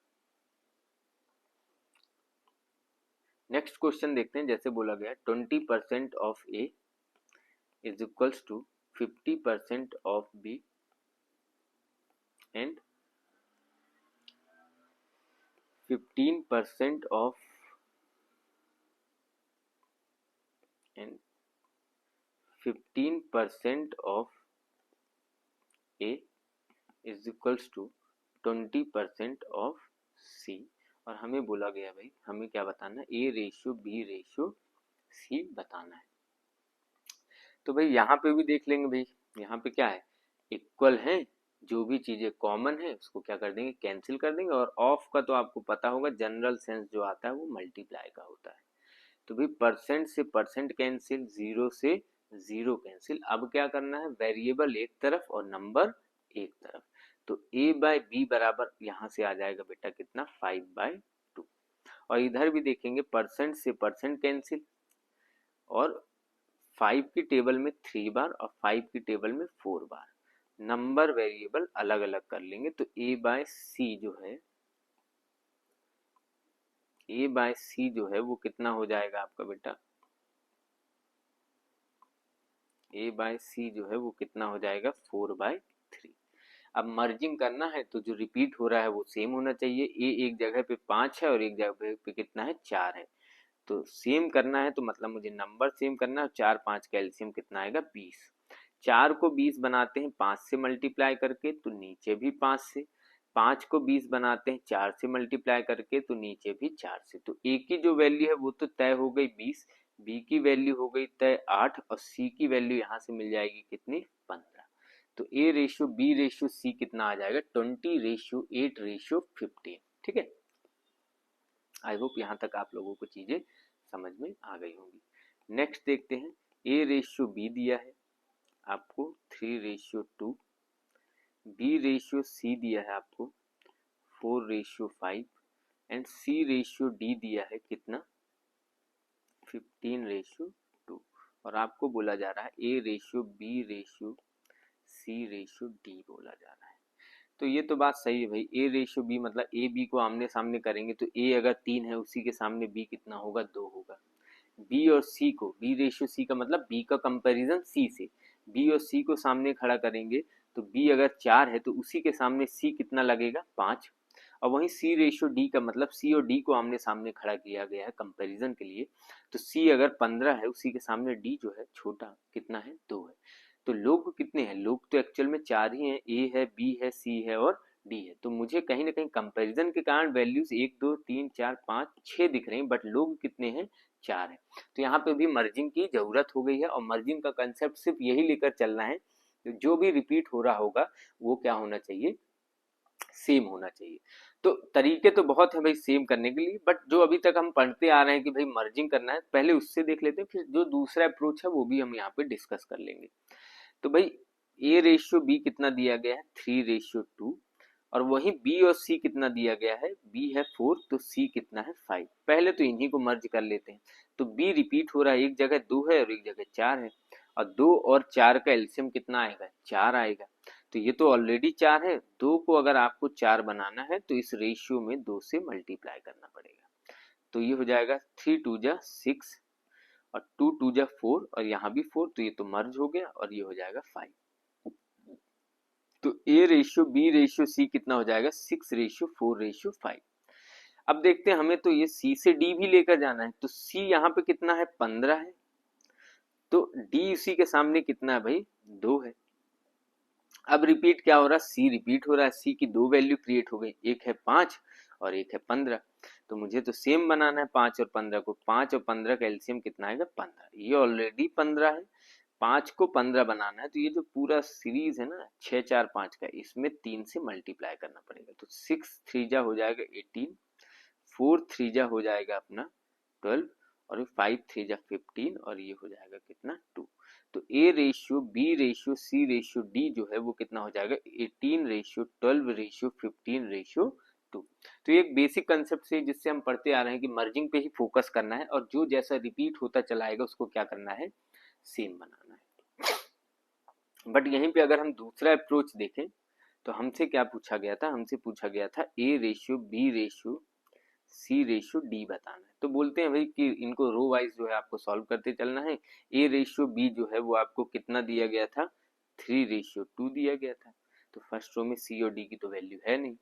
नेक्स्ट क्वेश्चन देखते हैं, जैसे बोला गया 20% of a is equals to 50% of b and 15% of and 15% of a is equals to 20% of c। और हमें बोला गया भाई हमें क्या बताना है, a ratio b ratio c बताना है। तो भाई यहाँ पे भी देख लेंगे भाई, यहाँ पे क्या है, इक्वल है, जो भी चीजें कॉमन है उसको क्या कर देंगे, कैंसिल कर देंगे। और ऑफ का तो आपको पता होगा, जनरल सेंस जो आता है वो मल्टीप्लाई का होता है। तो भाई परसेंट से परसेंट कैंसिल, जीरो से जीरो कैंसिल। अब क्या करना है, वेरिएबल एक तरफ और नंबर एक तरफ। तो a बाय बी बराबर यहाँ से आ जाएगा बेटा कितना, 5 बाय 2। और इधर भी देखेंगे परसेंट से परसेंट कैंसिल, और 5 की टेबल में 3 बार और 5 की टेबल में 4 बार। नंबर वेरिएबल अलग अलग कर लेंगे। तो a बाय सी जो है, a बाय सी जो है वो कितना हो जाएगा आपका बेटा, a बाय सी जो है वो कितना हो जाएगा, 4 बाय 3। अब मर्जिंग करना है तो जो रिपीट हो रहा है वो सेम होना चाहिए। a एक जगह पे 5 है और एक जगह पे कितना है, 4 है। तो सेम करना है तो मतलब मुझे नंबर सेम करना है। 4 5 का एलसीएम कितना आएगा, 20। 4 को 20 बनाते हैं 5 से मल्टीप्लाई करके, तो नीचे भी 5 से। 5 को 20 बनाते हैं 4 से मल्टीप्लाई करके, तो नीचे भी 4 से। तो ए की जो वैल्यू है वो तो तय हो गई 20, बी की वैल्यू हो गई तय 8 और सी की वैल्यू यहाँ से मिल जाएगी कितनी 15। तो A ratio B ratio C कितना आ जाएगा 20:8:15। ठीक है, आई होप यहाँ तक आप लोगों को चीजें समझ में आ गई होंगी। नेक्स्ट देखते हैं, ए रेशियो बी दिया है आपको 3:2, बी रेशियो सी दिया है आपको 4:5 एंड सी रेशियो डी दिया है कितना 15:2, और आपको बोला जा रहा है A ratio B ratio C ratio D बोला जा रहा है। तो ये तो बात सही है भाई, ए रेशियो बी मतलब ए बी को आमने सामने करेंगे तो ए अगर 3 है उसी के सामने बी कितना होगा 2 होगा। बी और सी को, बी रेशियो सी का मतलब बी का कंपैरिजन सी से, बी और सी को सामने खड़ा करेंगे तो बी अगर 4 है तो उसी के सामने सी कितना लगेगा 5, और वहीं सी रेशियो डी का मतलब सी और डी को आमने सामने खड़ा किया गया है कंपैरिजन के लिए, तो सी अगर 15 है उसी के सामने डी जो है छोटा कितना है 2 है। तो लोग कितने हैं, लोग तो एक्चुअल में 4 ही हैं, ए है बी है सी है और डी है। तो मुझे कहीं ना कहीं कंपैरिजन के कारण वैल्यूज 1 2 3 4 5 6 दिख रहे हैं, बट लोग कितने हैं 4 है। तो यहाँ पे भी मर्जिंग की जरूरत हो गई है, और मर्जिंग का कंसेप्ट सिर्फ यही लेकर चलना है, जो भी रिपीट हो रहा होगा वो क्या होना चाहिए सेम होना चाहिए। तो तरीके तो बहुत है भाई सेम करने के लिए, बट जो अभी तक हम पढ़ते आ रहे हैं कि भाई मर्जिंग करना है, पहले उससे देख लेते हैं, फिर जो दूसरा अप्रोच है वो भी हम यहाँ पे डिस्कस कर लेंगे। तो भाई ए रेशियो बी कितना दिया गया है 3:2, और वही बी और सी कितना दिया गया है, बी है 4 तो सी कितना है 5। पहले तो इन्हीं को मर्ज कर लेते हैं। तो बी रिपीट हो रहा है, एक जगह 2 है और एक जगह 4 है, और 2 और 4 का एलसीएम कितना आएगा 4 आएगा। तो ये तो ऑलरेडी 4 है, 2 को अगर आपको 4 बनाना है तो इस रेशियो में 2 से मल्टीप्लाई करना पड़ेगा। तो ये हो जाएगा 3×2=6 और 2×2=4 और यहाँ भी 4, तो ये तो मर्ज हो गया और ये हो जाएगा 5। तो A ratio B ratio C कितना हो जाएगा 6:4:5। अब देखते हैं, हमें तो ये सी से डी भी लेकर जाना है, तो सी यहाँ पे कितना है 15 है, तो डी उसी के सामने कितना है भाई 2 है। अब रिपीट क्या हो रहा है, सी रिपीट हो रहा है, सी की 2 वैल्यू क्रिएट हो गई, एक है 5 और एक है 15। तो मुझे तो सेम बनाना है 5 और 15 को, 5 और 15 का एलसीएम कितना आएगा 15, ये ऑलरेडी 15 है, 5 को 15 बनाना है, तो ये जो पूरा सीरीज है ना 6 4 5 का, इसमें 3 से मल्टीप्लाई करना पड़ेगा। तो 6 3 हो जाएगा 18, 4 3 हो जाएगा अपना 12, और 5 3 15, और ये हो जाएगा कितना 2। तो A ratio B ratio C ratio D जो है वो कितना हो जाएगा 18:12:15:2। तो ये एक बेसिक कंसेप्ट से जिससे हम पढ़ते आ रहे हैं कि मर्जिंग पे ही फोकस करना है, और जो जैसा रिपीट होता चला आएगा उसको क्या करना है सेम बनाना है। बट यहीं पे अगर हम दूसरा अप्रोच देखें तो हमसे क्या पूछा गया था, हमसे पूछा गया था A ratio B ratio C ratio D बताना है। तो बोलते हैं भाई कि इनको रो वाइज जो है आपको सॉल्व करते चलना है। ए रेशियो बी जो है वो आपको कितना दिया गया था 3:2 दिया गया था, तो फर्स्ट रो में सी और डी की तो वैल्यू है नहीं।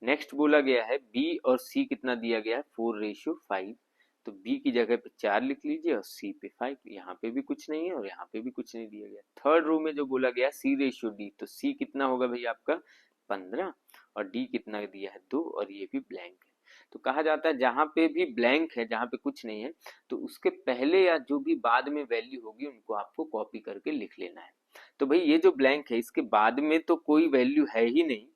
नेक्स्ट बोला गया है बी और सी कितना दिया गया है 4:5, तो बी की जगह पे 4 लिख लीजिए और सी पे 5, यहाँ पे भी कुछ नहीं है और यहाँ पे भी कुछ नहीं दिया गया। थर्ड रो में जो बोला गया सी रेशियो डी, तो सी कितना होगा भाई आपका 15 और डी कितना दिया है 2, और ये भी ब्लैंक है। तो कहा जाता है जहां पे भी ब्लैंक है, जहां पे कुछ नहीं है, तो उसके पहले या जो भी बाद में वैल्यू होगी उनको आपको कॉपी करके लिख लेना है। तो भाई ये जो ब्लैंक है इसके बाद में तो कोई वैल्यू है ही नहीं,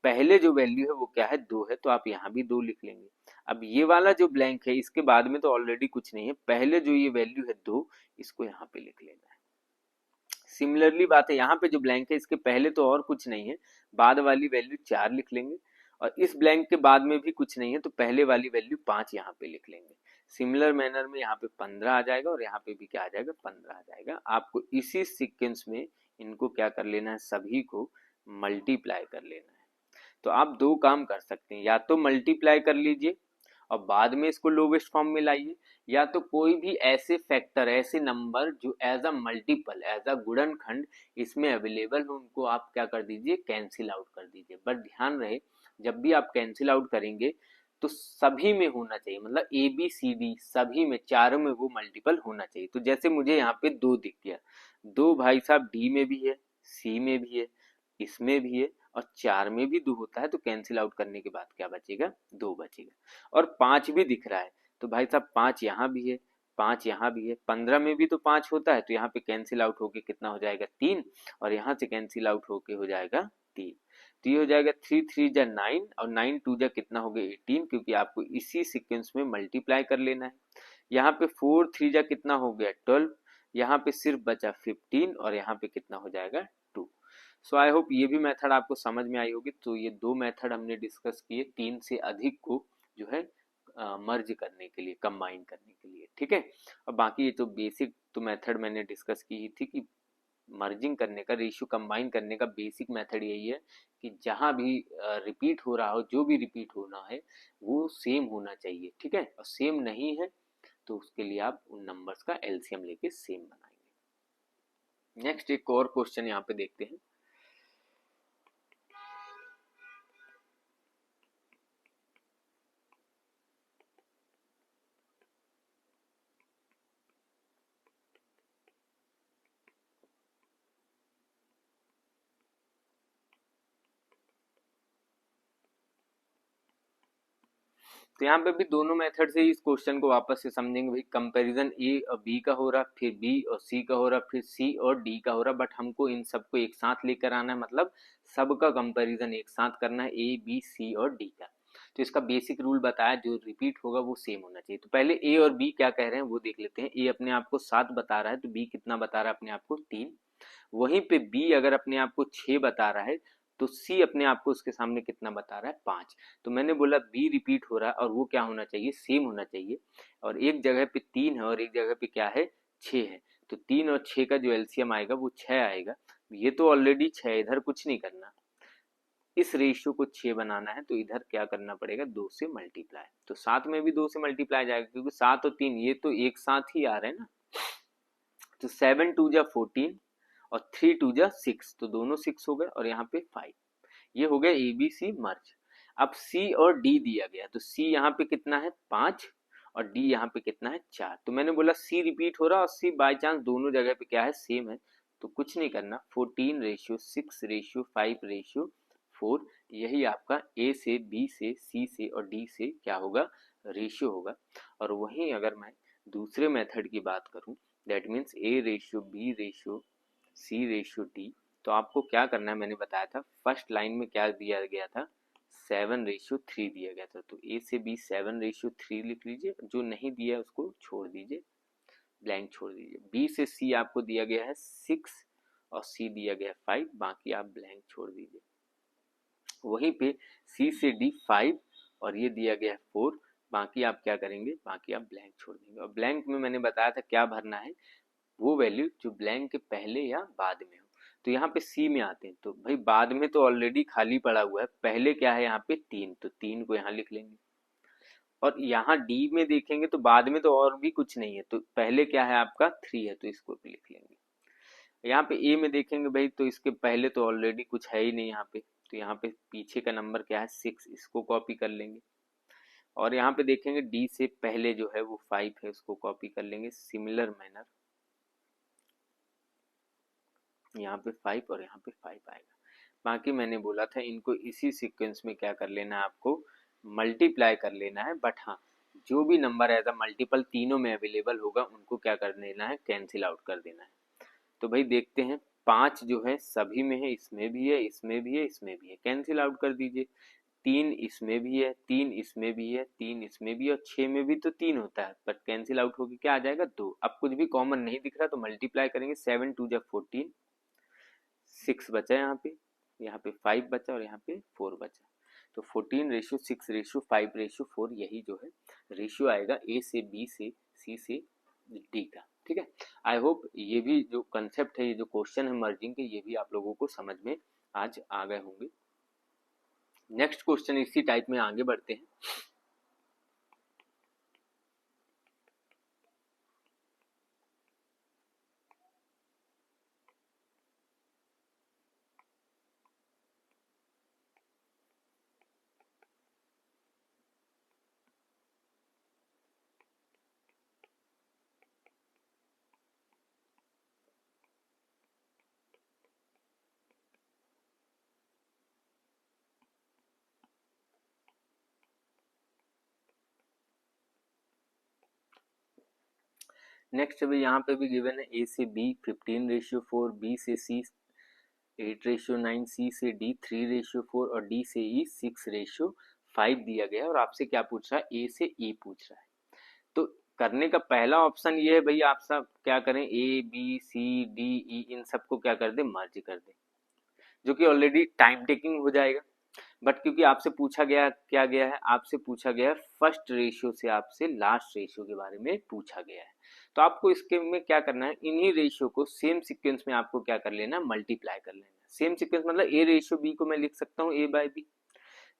पहले जो वैल्यू है वो क्या है 2 है, तो आप यहाँ भी 2 लिख लेंगे। अब ये वाला जो ब्लैंक है इसके बाद में तो ऑलरेडी कुछ नहीं है, पहले जो ये वैल्यू है 2, इसको यहाँ पे लिख लेना है। सिमिलरली बात है, यहाँ पे जो ब्लैंक है इसके पहले तो और कुछ नहीं है, बाद वाली वैल्यू 4 लिख लेंगे, और इस ब्लैंक के बाद में भी कुछ नहीं है तो पहले वाली वैल्यू 5 यहाँ पे लिख लेंगे। सिमिलर मैनर में यहाँ पे 15 आ जाएगा और यहाँ पे भी क्या आ जाएगा 15 आ जाएगा। आपको इसी सीक्वेंस में इनको क्या कर लेना है, सभी को मल्टीप्लाई कर लेना है। तो आप दो काम कर सकते हैं, या तो मल्टीप्लाई कर लीजिए और बाद में इसको लोवेस्ट फॉर्म में लाइए, या तो कोई भी ऐसे फैक्टर ऐसे नंबर जो as a multiple as a गुणनखंड इसमें अवेलेबल हो उनको आप क्या कर दीजिए कैंसिल आउट कर दीजिए। बट ध्यान रहे जब भी आप कैंसिल आउट करेंगे तो सभी में होना चाहिए, मतलब ए बी सी डी सभी में, चारों में वो मल्टीपल होना चाहिए। तो जैसे मुझे यहाँ पे 2 दिख गया, 2 भाई साहब डी में भी है, सी में भी है, इसमें भी है और 4 में भी 2 होता है, तो कैंसिल आउट करने के बाद क्या बचेगा, 2 बचेगा। और 5 भी दिख रहा है, तो भाई साहब 5 यहाँ भी है, 5 यहाँ भी है, 15 में भी तो 5 होता है, तो यहाँ पे कैंसिल आउट होके कितना हो जाएगा, 3, और यहाँ से कैंसिल आउट होके हो जाएगा 3। तो ये हो जाएगा 3 3 जा 9 और 9 2 जा कितना हो गया 18, क्योंकि आपको इसी सीक्वेंस में मल्टीप्लाई कर लेना है। यहाँ पे 4 3 जा कितना हो गया 12, यहाँ पे सिर्फ बचा 15 और यहाँ पे कितना हो जाएगा 2। सो आई होप ये भी मेथड आपको समझ में आई होगी। तो ये 2 मेथड हमने डिस्कस किए 3 से अधिक को जो है मर्ज करने के लिए, कंबाइन करने के लिए, ठीक है। और बाकी ये तो बेसिक तो मेथड मैंने डिस्कस की ही थी कि मर्जिंग करने का, रेशियो कंबाइन करने का बेसिक मेथड यही है कि जहां भी रिपीट हो रहा हो, जो भी रिपीट होना है वो सेम होना चाहिए, ठीक है। और सेम नहीं है तो उसके लिए आप उन नंबर्स का एलसीएम लेके सेम बनाएंगे। नेक्स्ट एक और क्वेश्चन यहाँ पे देखते हैं। तो यहाँ पे भी दोनों मेथड से इस क्वेश्चन को वापस से समझेंगे भाई। कंपैरिजन ए और बी का हो रहा, फिर बी और सी का हो रहा, फिर सी और डी का हो रहा, बट हमको इन सबको एक साथ लेकर आना है, मतलब सबका कंपैरिजन एक साथ करना है, ए बी सी और डी का। तो इसका बेसिक रूल बताया, जो रिपीट होगा वो सेम होना चाहिए। तो पहले ए और बी क्या कह रहे हैं वो देख लेते हैं। ए अपने आप को 7 बता रहा है, तो बी कितना बता रहा है अपने आप को 3। वहीं पे बी अगर अपने आप को 6 बता रहा है, तो सी अपने आप को उसके सामने कितना बता रहा है 5। तो मैंने बोला बी रिपीट हो रहा है और वो क्या होना चाहिए, सेम होना चाहिए। और एक जगह पे 3 है और एक जगह पे क्या है 6 है, तो 3 और 6 का जो एलसीएम आएगा वो 6 आएगा। ये तो ऑलरेडी 6, इधर कुछ नहीं करना। इस रेशियो को 6 बनाना है तो इधर क्या करना पड़ेगा, 2 से मल्टीप्लाई। तो 7 में भी 2 से मल्टीप्लाई जाएगा, क्योंकि 7 और 3 ये तो एक साथ ही आ रहे हैं ना। तो 7 2 जा 14 और 3 2 जा 6, तो दोनों 6 हो गए और यहाँ पे 5। ये हो गया ए बी सी मर्ज। अब सी और डी दिया गया, तो सी यहाँ पे कितना है 5 और डी यहाँ पे कितना है 4। तो मैंने बोला सी रिपीट हो रहा और सी बाय चांस दोनों जगह पे क्या है सेम है, तो कुछ नहीं करना, 14:6:5:4, यही आपका ए से बी से सी से और डी से क्या होगा, रेशियो होगा। और वहीं अगर मैं दूसरे मेथड की बात करूं, that means A ratio B ratio C ratio D, तो आपको क्या करना है, मैंने बताया था फर्स्ट लाइन में क्या दिया गया था, 7:3 दिया गया था। तो ए से बी 7:3 लिख लीजिए, जो नहीं दिया उसको छोड़ दीजिए, ब्लैंक छोड़ दीजिए। बी से सी आपको दिया गया है 6 और सी दिया गया है 5, बाकी आप ब्लैंक छोड़ दीजिए। वहीं पे सी से डी 5 और ये दिया गया है 4, बाकी आप क्या करेंगे, बाकी आप ब्लैंक छोड़ देंगे। और ब्लैंक में मैंने बताया था क्या भरना है, वो वैल्यू जो ब्लैंक के पहले या बाद में हो। तो यहाँ पे सी में आते हैं, तो भाई बाद में तो ऑलरेडी खाली पड़ा हुआ है, पहले क्या है यहाँ पे 3, तो 3 को यहाँ लिख लेंगे। और यहाँ डी में देखेंगे तो बाद में तो और भी कुछ नहीं है, तो पहले क्या है आपका 3 है, तो इसको भी लिख लेंगे। यहाँ पे ए में देखेंगे भाई, तो इसके पहले तो ऑलरेडी कुछ है ही नहीं यहाँ पे, तो यहाँ पे पीछे का नंबर क्या है 6, इसको कॉपी कर लेंगे। और यहाँ पे देखेंगे डी से पहले जो है वो 5 है, उसको कॉपी कर लेंगे। सिमिलर मैनर यहाँ पे 5 और यहाँ पे 5 आएगा। बाकी मैंने बोला था इनको इसी सीक्वेंस में क्या कर लेना है, आपको मल्टीप्लाई कर लेना है। बट हाँ, जो भी नंबर एज अ मल्टीपल तीनों में अवेलेबल होगा उनको क्या कर देना है, कैंसिल आउट कर देना है। तो भाई देखते हैं, 5 जो है सभी में है, इसमें भी है, इसमें भी है, इसमें भी है, कैंसिल आउट कर दीजिए। 3 इसमें भी है, 3 इसमें भी है, 3 इसमें भी है, और 6 में भी तो 3 होता है, बट कैंसिल आउट होकर क्या आ जाएगा 2। अब कुछ भी कॉमन नहीं दिख रहा तो मल्टीप्लाई करेंगे, 7 2 जा 14, 6 बचा यहाँ पे 5 बचा और यहाँ पे 4 बचा। तो 14:6:5:4 यही जो है रेशियो आएगा ए से बी से सी से डी का, ठीक है। आई होप ये भी जो कंसेप्ट है, ये जो क्वेश्चन है मर्जिंग के, ये भी आप लोगों को समझ में आज आ गए होंगे। नेक्स्ट क्वेश्चन इसी टाइप में आगे बढ़ते हैं। नेक्स्ट भी यहाँ पे भी गिवन है ए से बी 15:4, बी से सी 8:9, सी से डी 3:4 और डी से ई 6:5 दिया गया है और आपसे क्या पूछ रहा है, ए से ई पूछ रहा है। तो करने का पहला ऑप्शन ये है भैया, आप सब क्या करें, A B C D E इन सबको क्या कर दे, मर्ज कर दे, जो कि ऑलरेडी टाइम टेकिंग हो जाएगा। बट क्योंकि आपसे पूछा गया क्या गया है, आपसे पूछा गया है फर्स्ट रेशियो से आपसे लास्ट रेशियो के बारे में पूछा गया है। तो आपको इसके में क्या करना है, इन्हीं रेशियो को सेम सीक्वेंस में आपको क्या कर लेना, मल्टीप्लाई कर लेना। सेम सीक्वेंस मतलब ए रेशियो बी को मैं लिख सकता हूँ A by B,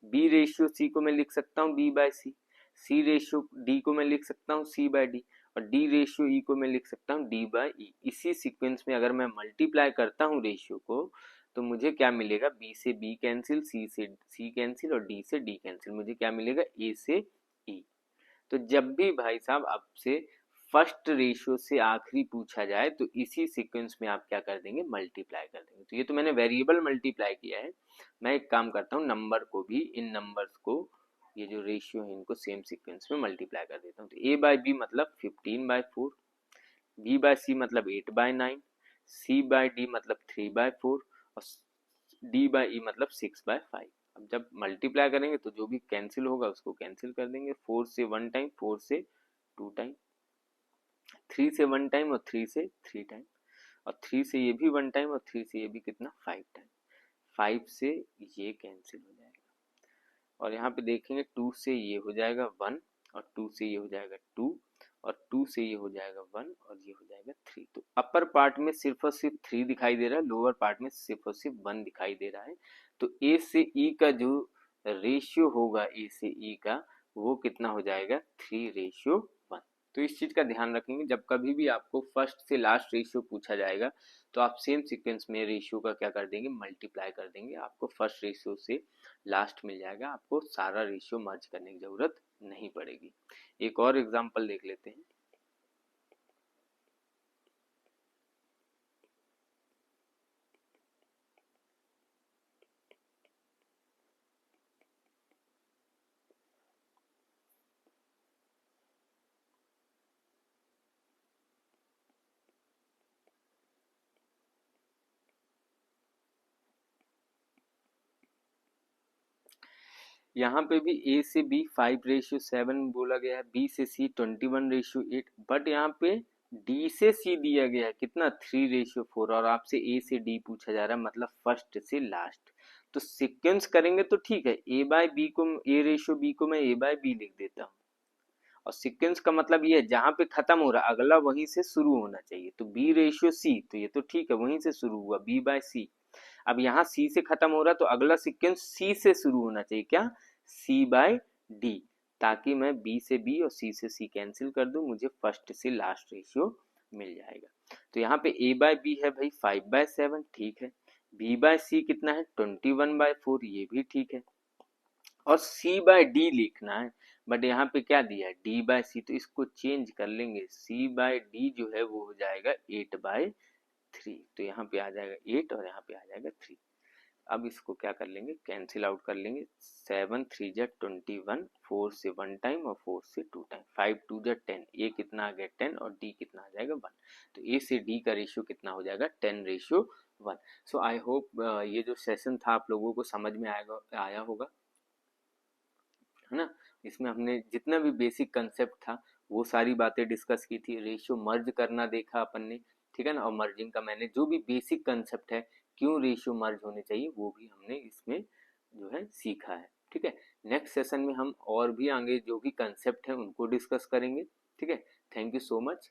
B ratio C को मैं लिख सकता हूँ B by C, C ratio D को मैं लिख सकता हूँ सी बाय डी, और डी रेशियो ई को मैं लिख सकता हूँ डी बाय ई। इसी सीक्वेंस में अगर मैं मल्टीप्लाई करता हूँ रेशियो को, तो मुझे क्या मिलेगा, बी से बी कैंसिल, सी से सी कैंसिल और डी से डी कैंसिल, मुझे क्या मिलेगा, ए से ई। तो जब भी भाई साहब आपसे फर्स्ट रेशियो से आखिरी पूछा जाए तो इसी सीक्वेंस में आप क्या कर देंगे, मल्टीप्लाई कर देंगे। तो ये तो मैंने वेरिएबल मल्टीप्लाई किया है, मैं एक काम करता हूँ, नंबर को भी, इन नंबर्स को, ये जो रेशियो है इनको सेम सीक्वेंस में मल्टीप्लाई कर देता हूँ। तो ए बाय बी मतलब 15/4, बी बाय सी मतलब 8/9, सी बाय डी मतलब 3/4 और डी बाय ई मतलब 6/5। अब जब मल्टीप्लाई करेंगे तो जो भी कैंसिल होगा उसको कैंसिल कर देंगे, 4 से 1 टाइम, 4 से 2 टाइम, 3 से 1 टाइम और 3 से 3 टाइम, और 3 से ये भी 1 टाइम और 3 से ये भी कितना, 5 टाइम। 5 से ये कैंसिल हो जाएगा और यहाँ पे देखेंगे 2 से ये हो जाएगा 1 और 2 से ये हो जाएगा 2 और 2 से ये हो जाएगा 1 और ये हो जाएगा 3। तो अपर पार्ट में सिर्फ और सिर्फ 3 दिखाई दे रहा है, लोअर पार्ट में सिर्फ और सिर्फ 1 दिखाई दे रहा है। तो ए से ई का जो रेशियो होगा, ए से ई का, वो कितना हो जाएगा, 3:1। तो इस चीज का ध्यान रखेंगे, जब कभी भी आपको फर्स्ट से लास्ट रेशियो पूछा जाएगा तो आप सेम सीक्वेंस में रेशियो का क्या कर देंगे, मल्टीप्लाई कर देंगे, आपको फर्स्ट रेशियो से लास्ट मिल जाएगा, आपको सारा रेशियो मर्ज करने की जरूरत नहीं पड़ेगी। एक और एग्जांपल देख लेते हैं। यहाँ पे भी ए से बी 5:7 बोला गया है, बी से सी 21:8, बट यहाँ पे डी से सी दिया गया है कितना, 3:4, और आपसे ए से डी पूछा जा रहा है, मतलब फर्स्ट से लास्ट। तो सीक्वेंस करेंगे तो ठीक है, ए बाय बी को, ए रेशियो बी को मैं ए बाय बी लिख देता हूँ, और सीक्वेंस का मतलब ये है जहां पे खत्म हो रहा है अगला वहीं से शुरू होना चाहिए। तो बी रेशियो सी, तो ये तो ठीक है, वहीं से शुरू हुआ बी बाय सी। अब यहाँ सी से खत्म हो रहा है तो अगला सीक्वेंस सी से शुरू होना चाहिए, क्या, सी बाय डी, ताकि मैं बी से बी और सी से सी कैंसिल कर दूं, मुझे फर्स्ट से लास्ट रेशियो मिल जाएगा। तो यहाँ पे ए बाय बी है भाई 5/7, ठीक है, बी बाय सी कितना है 21/4, ये भी ठीक है, और सी बाय डी लिखना है, बट यहाँ पे क्या दिया है, डी बाय सी, तो इसको चेंज कर लेंगे, सी बाय डी जो है वो हो जाएगा 8/3, तो यहाँ पे आ जाएगा 8 और यहाँ पे आ जाएगा 3। अब इसको क्या कर लेंगे, कैंसिल आउट कर लेंगे, 7 3 जा 21, 4 से 1 टाइम और 4 से 2 टाइम, 5 2 जा 10, ए कितना आ गया 10 और डी कितना आ जाएगा 1। तो ए से डी का रेशियो कितना हो जाएगा, 10:1। सो आई होप ये जो सेशन था आप लोगों को समझ में आया होगा, है ना। इसमें हमने जितना भी बेसिक कंसेप्ट था वो सारी बातें डिस्कस की थी, रेशियो मर्ज करना देखा अपन ने, ठीक है ना, और मर्जिंग का मैंने जो भी बेसिक कंसेप्ट है, क्यों रेशियो मर्ज होने चाहिए, वो भी हमने इसमें जो है सीखा है, ठीक है। नेक्स्ट सेशन में हम और भी आगे जो भी कंसेप्ट है उनको डिस्कस करेंगे, ठीक है। Thank you so much.